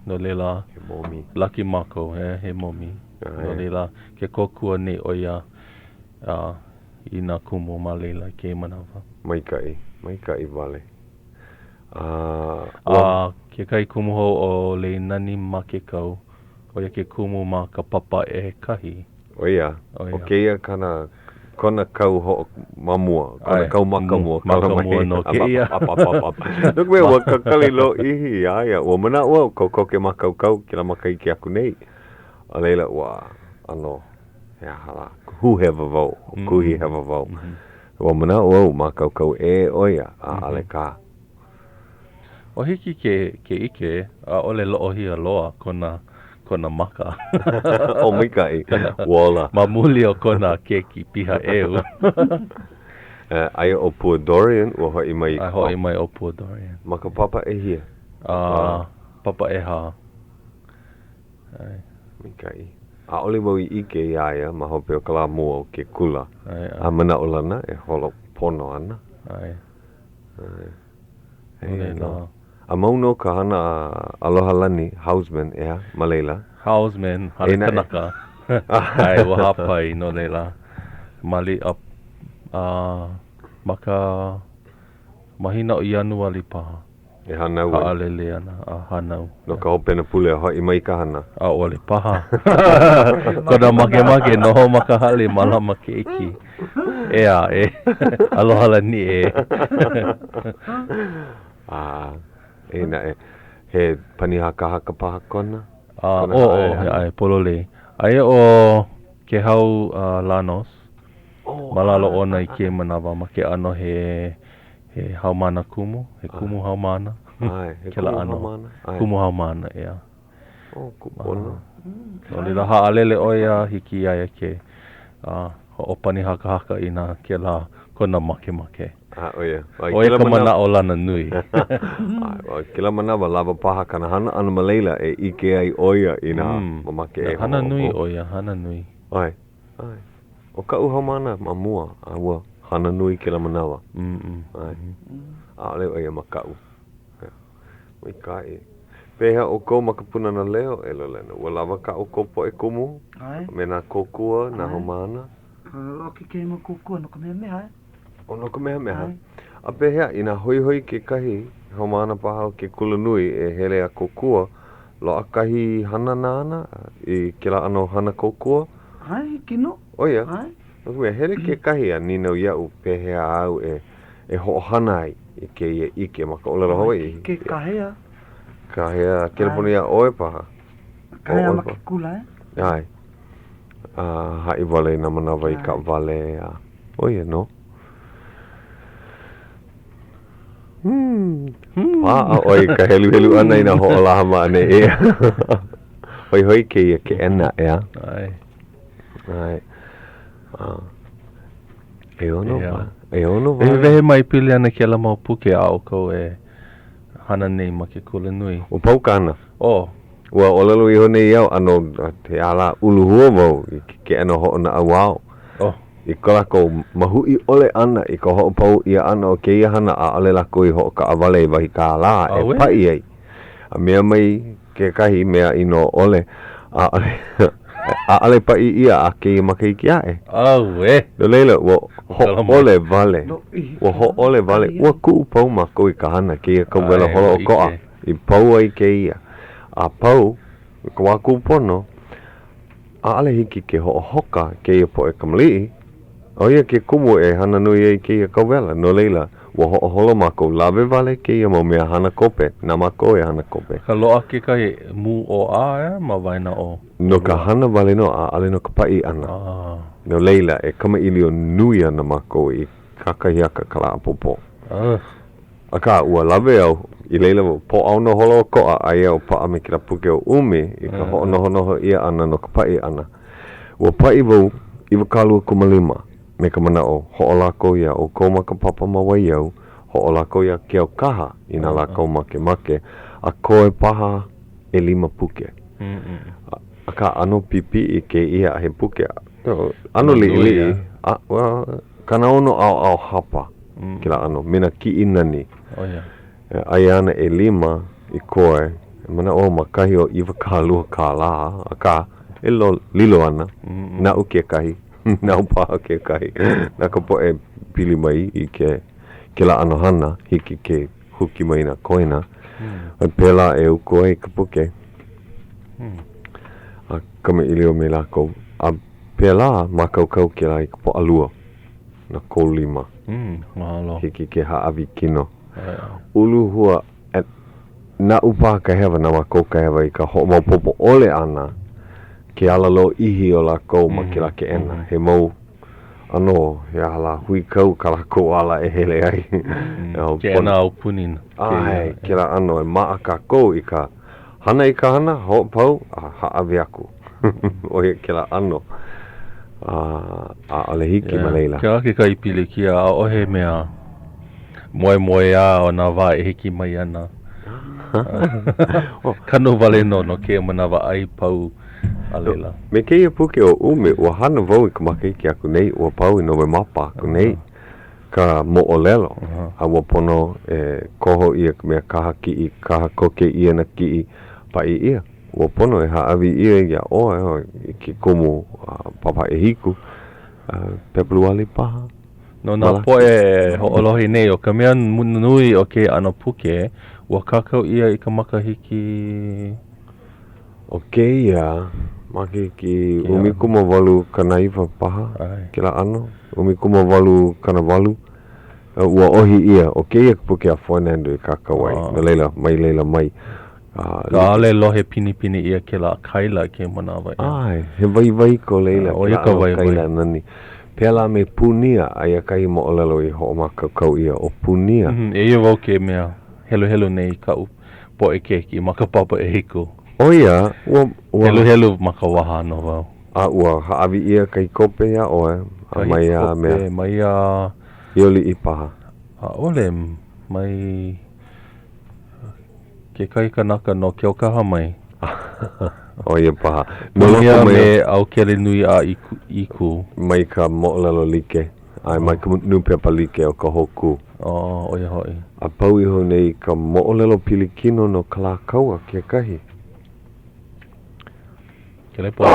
No leila. He momi. Lucky mako, he momi. No leila ke kokua nei o ia I nā kumu ma leila ke manawa. Maikai wale. Ke kai kumu hou o le nani ma ke kau. O ia ke kumu ma ka papa e kahi. O ia. O ke ia kona kau ho mamua, kona kau makamua. Makamua no ke ia. Nuk mea ua kakali lo ihi aia. Ua mana ua kau ke makau kau ke la makai ke aku nei. A leila ua ano. Hea hala. Huhewa vau. Kuhi hewa vau. Ua mana ua makau kau e oia a ale ka. O hiki ke ike, a ole loo hia loa kona maka. O mikai, wala. Mamuli o kona keki piha eu. Aia o Pua Dorian, ua hoi mai. Hoi mai o Pua Dorian. Maka papa e hia? Papa e ha. Mikai. A ole wau I ike I aia, ma hope o kala mua o ke kula. A mana o lana e holo pono ana. Hei no. A mauno ka hana aloha lani, houseman ea, ma leila. Houseman, hana kanaka. Ai, ua hapai no leila. Mali up, maka mahina o ianua li paha. E hanau. Haalele ana, hanau. No ka hopena pule hoi mai ka hana. O le paha. Kona make noho makahale malama keiki. Ea, aloha lani e. He pani haka paha kona? Ai, polole. Ai o ke hau Lanos. Malalo ona I ke manawa ma ke ano he haumana kumu. He kumu haumana. He kumu haumana? Kumu haumana, ea. Kupona. No lila haalele oia hiki aia ke o pani haka I nā ke la kona make. Oia. Oia ka mana o lana nui. Kila manawa lava paha kana hana ana maleila e ike ai oia I nā mamake e hana nui oia, hana nui. Ai. O ka uha mana mamua, aua hana nui kila manawa. Ai. Leo oia makau. Mai kai. Pehea o kou makapuna na leo e Lolena. Ua lava ka o kopo e kumu. Me nā kokua, nā homana. O ke keima kokua no ka mea. O no ka mea. A pehea, ina hoi ke kahi, homana paha o ke kulanui e hele a kokua, loa kahi hana nāna I ke la ano hana kokua. Ai, kino. Oia. Ai. Hele ke kahi a ninau iau pehea au e ho'ohana ai I ke ia ike maka olera Hawaiʻi. Ke kahea. Kahea, California oe paha. Kahea maki kula, Ai. Hai wale na manawa I ka wale. Oia, no? Oi ka helu ana ina ho'olaha mane ea. Hoi ke ia ke ena ea. Ai. E ono wa. Vehe mai pili ana ke la mau puke au kou hana nei ma ke kula nui. O pau kana. Oh. Ua o lalo iho nei au ano te ala uluhua wau I ke ano ho na awao. Oh. I ka lako mahui ole ana I ka ho pau ia ana o ke ia hana a ale lako I ho ka awale I wahi ka la e pai ai. A mea mai ke kahi mea ino ole a ale pai ia a ke ia makai kia e. No leila ua ho ole vale. Ua ho ole vale. Ua kuu pau mako I ka hana ke ia ka wela holo o koa. I pau ai ke ia. A pau, ka waku pono, a ale hiki ke ho hoka ke ia po e kamali'i. O ia ke kumu e hana nui ai ke ia kawela. No leila, wa ho holo mako lawe vale ke ia mo mea hana kope. Na mako e hana kope. Ka loa ke kai mu o a ma vaina o? No ka hana vale no a ale no ka pai ana. No leila, e kama ilio nui ana mako I kakahiaka ka la popo. Aka ua lawe au. I leila po au no holo koa ai au paa me kira puke o umi I ka ho noho ia ana no ka pai ana. Ua pai vau I wakalua kumalima me ka mana o ho o lako ia o koma ka papa mawai au ho o lako ia ke au kaha I na lako make a koe paha e 5 puke. Aka ano pipi I ke ia he puke. Ano li kana ono au hapa kila ano mina ki inani. Ai ana e 5 I koe, mana o makahi o iwa kālua kā la, a kā, e lilo ana, na u ke kahi, na u paha ke kahi, na ka po e pili mai I ke la ano hana, hiki ke huki mai na koina, a pēla e u koe I ka puke, a kama ilio me lako, a pēla makaukau ke la I ka po alua, na kou 5, hiki ke haawi kino. Ulu hua na upa ka hewa na mako ka hewa I ka ho popo ole ana ke alalo ihi o la kou ma ke la ke ena he mau ano he ala hui kau ka la kou ala e hele ai ke ena au punina ke la ano e maa ka kou I ka hana I ka hana ho pau a haawi aku o he ke la ano a ale hiki ma leila ke ake ka ipili kia a ohe mea moe a o nā wā e hiki mai ana. Kano wale no ke manawa ai pau alela. Me keia puke o ume, ua hana wau I ka makiki aku nei, ua pau I no me mapa aku nei, ka mo o lelo. A ua pono e koho ia mea kaha ki I, kaha koke ia na ki I, pa I ia. Ua pono e haawi ia ia oe I ke kumu papa e hiku, pepluali paha. No nā poe ho'olohi nei o ka mea nui o ke ano puke, ua kakau ia I ka makahiki... O ke ia, makahiki umikuma walu kana iwa paha, ke la ano, umikuma walu kana walu, ua ohi ia, o ke ia puke a whanandu I kakau ai, na leila mai. Ka ale lohe pini ia ke la kaila ke manawa ia. Ai, he vai ko leila, o ia ka vai. Nani. Pela me punia ai kai mo olelo I ho makakau ia o punia. E ia wau ke mea helu nei kau po e keki makapapa e hiku. O ia, helu makawaha no wau. A ua haawi ia kai kope ia oe. Mai a mea. Mai a... Ioli I paha. A ole mai... Ke kai kanaka no ke o kaha mai. O ia paha. Punia me au kele nui a iku. Mai ka mo'olelo like. Ai mai ka nupepa like o ka hoku. O ia hoi. A pau iho nei ka mo'olelo pilikino no ka la kaua ke kahi. Ke le po.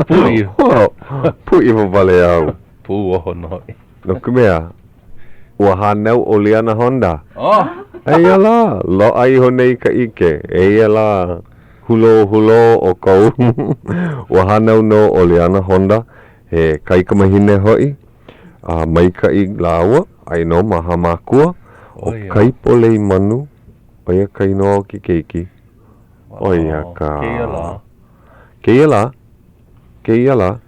Pui. Pui iho vale au. Pu oho noi. No kumea. Ua hanau o Liana Honda. Eia la, lo ai ho nei ka ike. Eia la, hulo o kou. Ua hanau no o Liana Honda. He kaikamahine hoi. Mai ka I laua. Ai no maha makua. O kaipolei manu. Oia kai no ki keiki. Oia ka... Keia la.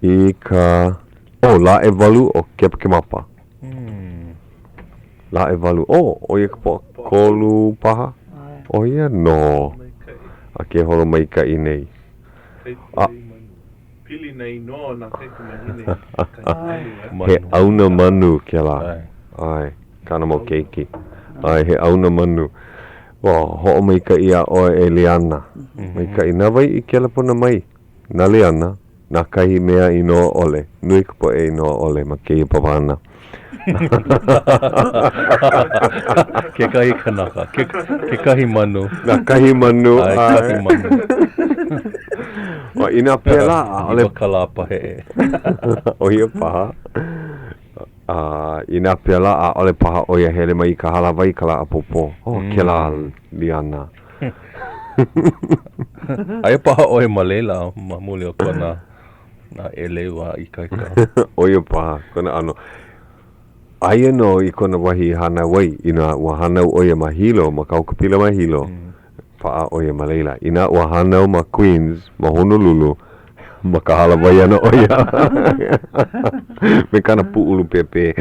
Ika... O, la e walu o ke mapa. La e walu. O ia ka po kolu paha. O ia no. A ke holo mai ka I nei. Pili nei no na kaikamahine. He auna manu ke la. Ai, kana mo keiki. Ai, he auna manu. Ho'o mai ka ia o e Liana. Mai ka ina vai I ke lapuna mai. Na Liana, na kahi mea ino ole. Nui ka po e ino ole ma ke pawana. Ke kahi kanaka, ke kahi manu. Na kahi manu. Ai, kahi manu. Wa ina pela ole Iwa kalapa he. o ia paha. Ina pela a ole paha o ia hele mai ka halawai kala apopo. Ke la Liana. Ai paha o e malela, mamuli o kona na elewa I kaika. O ia paha, kona ano. Aia no I kona wahi hana wai, ina ua hanau o ia mahilo, ma kaukapila mahilo. Paa o ia malela. Ina ua hanau ma Queens, ma Honolulu, ma ka halawai ana o ia. Me kana pu'ulu pepe.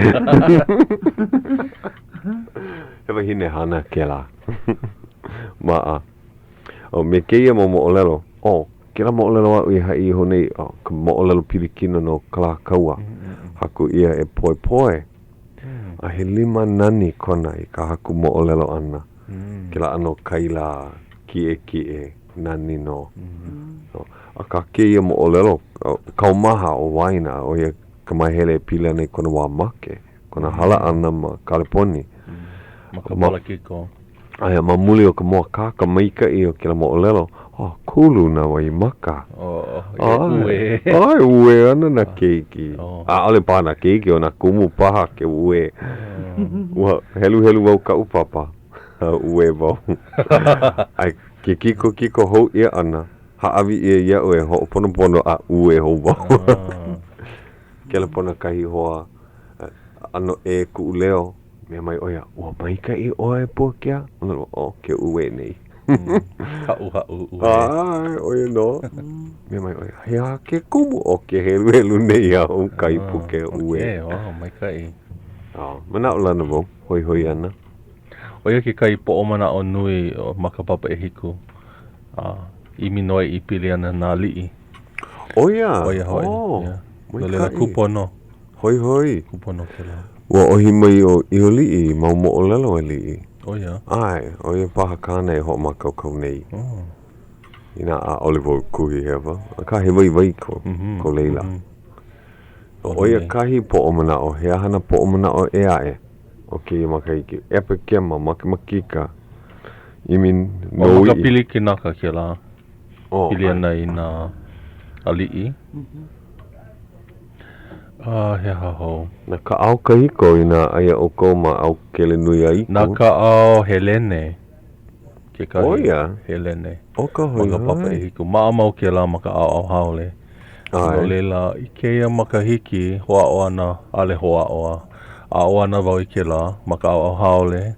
Hewa hine hana ke la. Maa. O me keia mo mo'olelo. Ke la mo'olelo a ui hai honei, ka mo'olelo pilikino no kalakaua. Haku ia e poi poi. A he 5 nani kona I ka haku mo'olelo ana. Ke la ano kaila kie nani no. A ka keia mo'olelo, kaumaha o waina o ia ka mahele pila nei kona wā make. Kona hala ana ma California. Ma ka pala kiko. Aia mamuli o ka moa kaka maika I o ke la mo'olelo. Kulu na wai maka. Ue. Ai, ue ana na keiki. Ole paha na keiki o na kumu paha ke ue. Ua helu wau ka upapa. Ue wau. Ai, ke kiko hou ia ana. Haawi ia ue ho pono a ue hou wau. Ke la pona kahi hoa ano e ku leo. Mea mai oia, ua maika I oe Puakea? Ke ue nei. Hau ue. Ai, oia no. Mea mai oia, hea ke kumu o ke helu nei a o kai Puakea ue. Mai kai. Mana o lana wau, hoi ana. Oia ke kai po o mana o nui o makapapa e hiku. Imi noi I pili ana nā li'i. Oia. Oia hoi. Lolena kupono. Hoi. Kupono ke la. Ua ohi mai o Iho li'i, mau mo o lelo e li'i. Oia. Ai, oia paha kāne e ho makau nei. Ina a Oliver kuhi hewa. A ka he vai ko leila. Oia kahi po o mana o hea hana po o mana o e ae. O ke I makaiki. Epe kema makika. I mean, no i. O maka pili ki naka ke la. Pili ana I nā ali'i. He hahau. Na ka au kahiko I nā aia o kou ma au kele nui a iku. Na ka au Helene. Ke kahi. Oia. Helene. O ka hoi Maka papa e hiku. Maa mau ke la maka au haole. No leila, I keia maka hiki, hoa o ana, ale hoa oa. A o ana wau I ke la, maka au haole.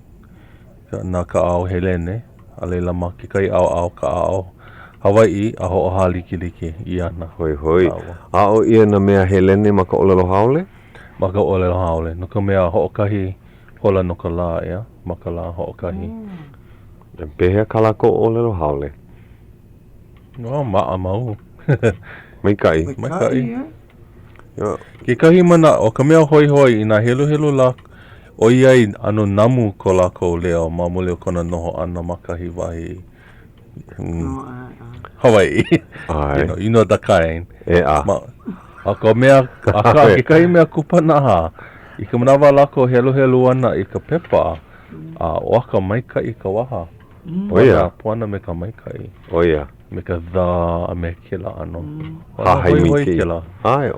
Na ka au Helene. A leila ma ke kai au ka au Hawaiʻi, a ho o haliki I ana. Hoi. A o ia na mea Helene maka olelo haole? Maka olelo haole. No ka mea ho o kahi hola no ka la ea. Maka la ho o kahi. Pehea ka lako olelo haole? Maa mau. Mai kai. Ke kahi mana, o ka mea hoi I nā helu la, o iai ano namu ko lako leo, mamule o kona noho ana makahi wahi. Hawaii. You know the kind. A ka mea, ke kahi mea kupanaha, I ka manawa lako helu ana I ka pepa, a waka maika I ka waha. Puana me ka maika I. Oia. Me ka dha a me kela ano. Hahai mi ke. Ai,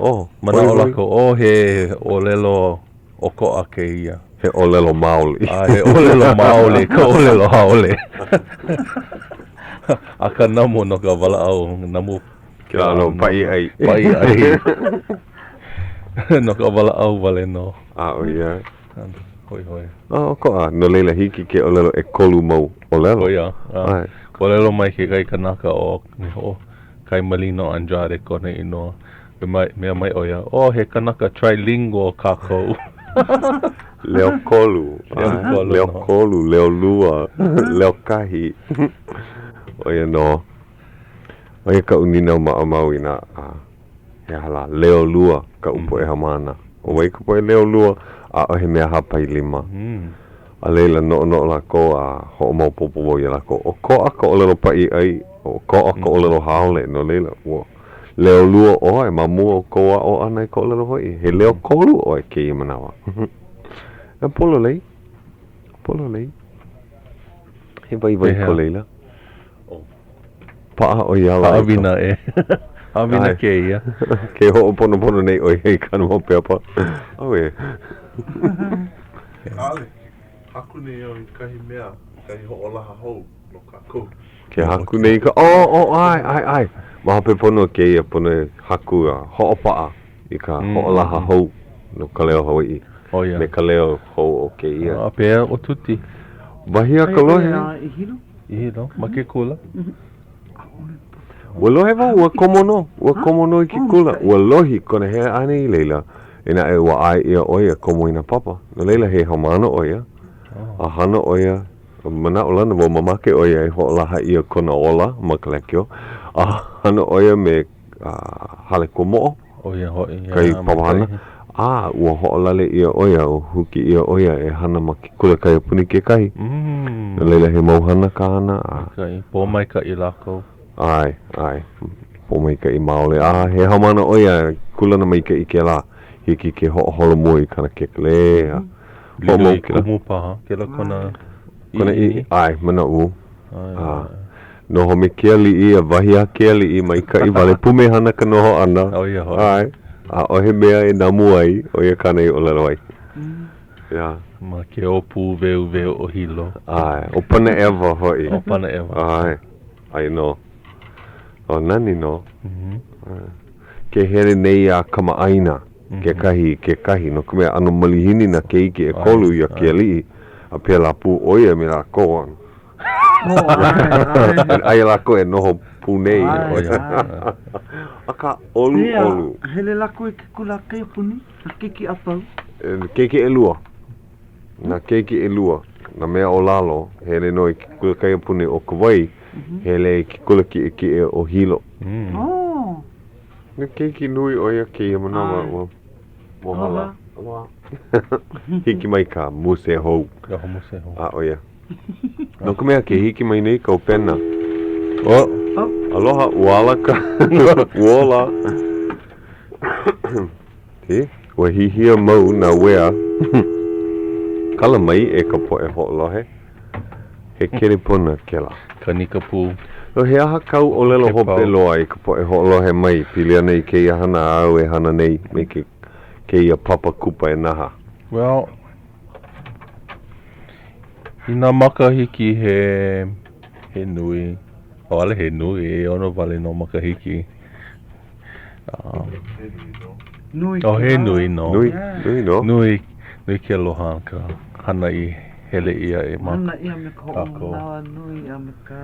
Mana o lako, he olelo oko a ke ia. He olelo maoli. He olelo maoli, ka olelo haole. A ka namu no ka wala au, namu. Kila ano, pai ai. No ka wala au wale no. Oia. Hoi. Ko no leila hiki ke olelo e kolu mau olelo. Oia. Olelo mai ke kai kanaka o kai Malino Andrade kone inoa. Mea mai oia, he kanaka trilingual kako. Leo kolu, leo lua, leo kahi. Oia no. Oia ka unina o maa mau ina. He hala, leo lua ka upo e hamana. O wai ka poe leo lua a o he mea hapa i lima. A leila no lako a ho mau popo wau ia lako. O koa ka o lelo pai ai, o koa ka o lelo haole no leila. Leo lua o ai, ma mua o koa o ana i ka o lelo hoi. He leo kolu o ai ke i manawa. E polo lei. He vai ko leila. Paa o ia lai. Awina e. Awina ke ia. Ke ho pono nei o hei kanu mo peapa. Awe. Ale. Haku nei o i kahi mea. Kahi ho o laha hou. No kako. Ke haku nei ka. Ai. Maha pe pono ke ia pono haku a ho o paa. I ka ho o laha hou. No Ka Leo Hawaiʻi. Oh ia. Me ka leo hou o ke ia. A pea o tuti. Wahia ka lohe. I hiro? Ma ke kula. Ua lohe wau, ua komono i ki kula. Ua lohi kona he ane i leila. Ina e ua ai ia oia komo ina papa. No leila he hamana oia. A hana oia. Mana o lana wa mamake oia e ho laha ia kona ola makalekio. A hana oia me hale komo'o. Oia hoi. Kai papahana. Ua ho lale ia oia o huki ia oia e hana ma ki kula kai puni ke kai. No leila he mauhana ka hana. Kai, po mai ka i lako. Ai. Po mai ka i maole. He hamana oia kulana mai ka i ke la. Hiki ke holo mui kana ke kle. Lilo i kumu paha. Kela kona i. Ai, mana u. Noho me ke ali i a wahia ke ali i mai ka i wale pume hana ka noho ana. Oia hoi. Ai. O he mea e namu ai, o ia kana i o lero ai. Ia. Ma ke opu veu o hilo. Ai, o pana ewa hoi. O pana ewa. Ai no. O nani no. Ke here nei a kamaaina. Ke kahi. No kumea ano malihini na ke iki e kolu ia ke alii. A pia la pu oia me la koa. Ai la ko e noho punei. Aka olu. Hele lako e ke kula kei puni, na keki apau. Keki e lua. Na keki e lua. Na mea o lalo, hele no i ke kula kei puni o Kauai, hele i ke kula ki e o hilo. Na keki nui o ia ke ia manawa. Mohala. Hiki mai ka muse hou. Muse hou. Oia. No kumea ke hiki mai nei ka o pena. Aloha, ualaka. Uola. Ua hihia mau na wea. Kala mai e ka po e ho'olohe. He kere pona kela. Ka nika pū. No he aha kau o lelo hope loa i ka po e ho'olohe mai. Pilia nei ke ia hana au e hana nei. Me ke ia papa kupa e naha. Well, i nā makahiki he nui. O ale he nui e ono vale no makahiki. Nui. O he nui no. Nui no. Nui ke aloha ka hana i hele ia e maka. Hana ia me ka ho'onawa nui ia me ka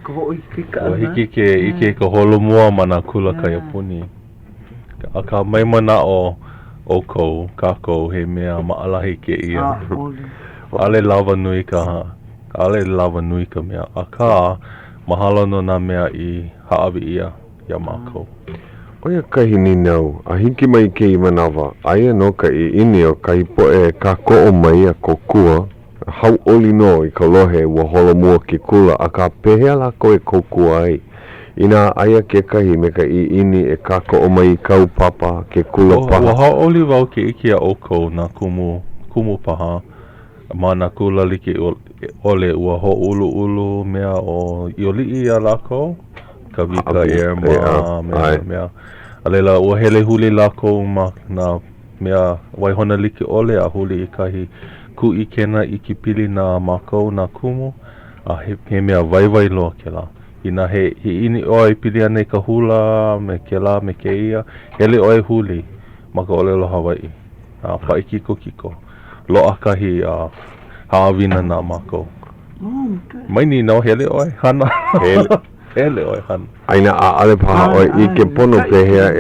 ho'i kika ana. O hiki ike ka holo mua mana kula ka iapuni. A ka mai mana o kou, kako he mea maalahi ke ia. Ale lava nui ka mea. A ka mahalo no nā mea i haawi ia mākou. Oia kahi ni nau, a hiki mai ke i manawa, aia no ka i ini o kai po e ka ko'o mai a kokua, hauʻoli no i ka lohe ua holo mua ke kula, a ka pehea lako e kokua ai. Ina aia ke kahi me ka i ini e ka ko'o mai i kau papa ke kula paha. Ua hauʻoli wau ke iki a oko nā kumu paha, ma nā kula like ole ua ho ulu mea o ioli'i a lako, ka wika air mea. A leila ua hele huli lako ma nā mea waihona like ole a huli i kahi ku'i kena i ki pili nā mākou nā kumu, a he mea waiwai loa ke la. Ina he ini oe pili ane ka hula me ke la me ke ia, hele oe huli ma ka olelo Hawaiʻi. Paikiko kiko. Loa kahi haawina nā mākou. Mai ni nau hele oe hana. Hele oe hana. Aina a ale paha oe i ke pono pehea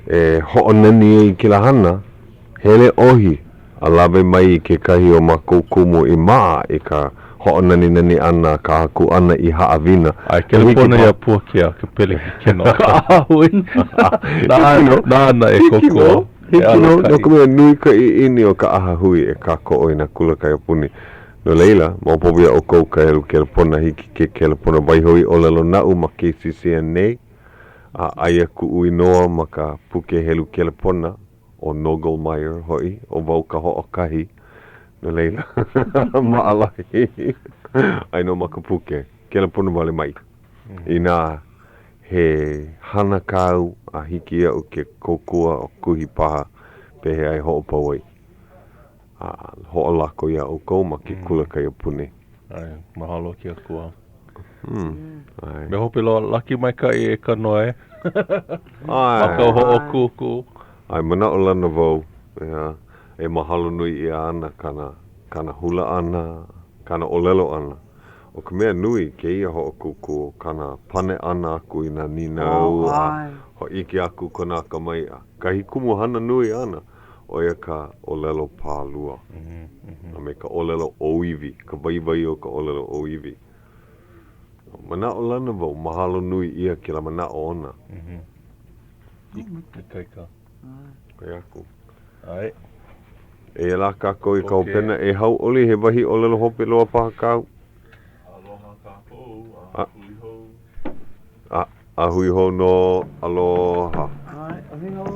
e ho'onani i ke la hana, hele ohi a lawe mai i ke kahi o mākou kumu i maa i ka ho'onani nani ana ka haku ana I ha'awina. Ai kelepona ia Puakea ke pele keno ka ahui. Nā e koko. Hiki no, no ka mea nui ka I ini o ka aha hui e ka ko i na kula kai apuni. No leila, maupobia o kou ka helu kelepona hiki ke kelepona waihoi o lelo nau ma KCCN nei. A aia ku ui noa ma ka puke helu kelepona o Nogelmeier hoi, o wau ka ho'okahi. No leila, maalahi. Aino ma ka puke, kelepona wale mai. Ina he hana kau a hiki ia o ke kokua o kuhi paha pehe ai ho'opau ai. Ho'olako ia o kou ma ke kula kai apune. Ai, mahalo ki a kua. Me hope loa laki mai ka I e ka noe. Maka ho'o kuku. Ai, mana o lana vau. E mahalo nui ia ana kana hula ana, kana olelo ana. O ka mea nui ke ia ho'o kuku, kana pane ana aku I nā ninau, ho ike aku konaka mai. Kahi kumu hana nui ana, o ia ka olelo pālua. A me ka olelo oiwi, ka waiwai o ka olelo oiwi. Mana o lana vau, mahalo nui ia ke la mana o ona. Ikaika. Kai aku. Ai. E la kako I kau pena e Hauʻoli he wahi o lelo hope loa paha kau. Aloha kākou, a hui hou. A hui hou no aloha. Ai, a hui hou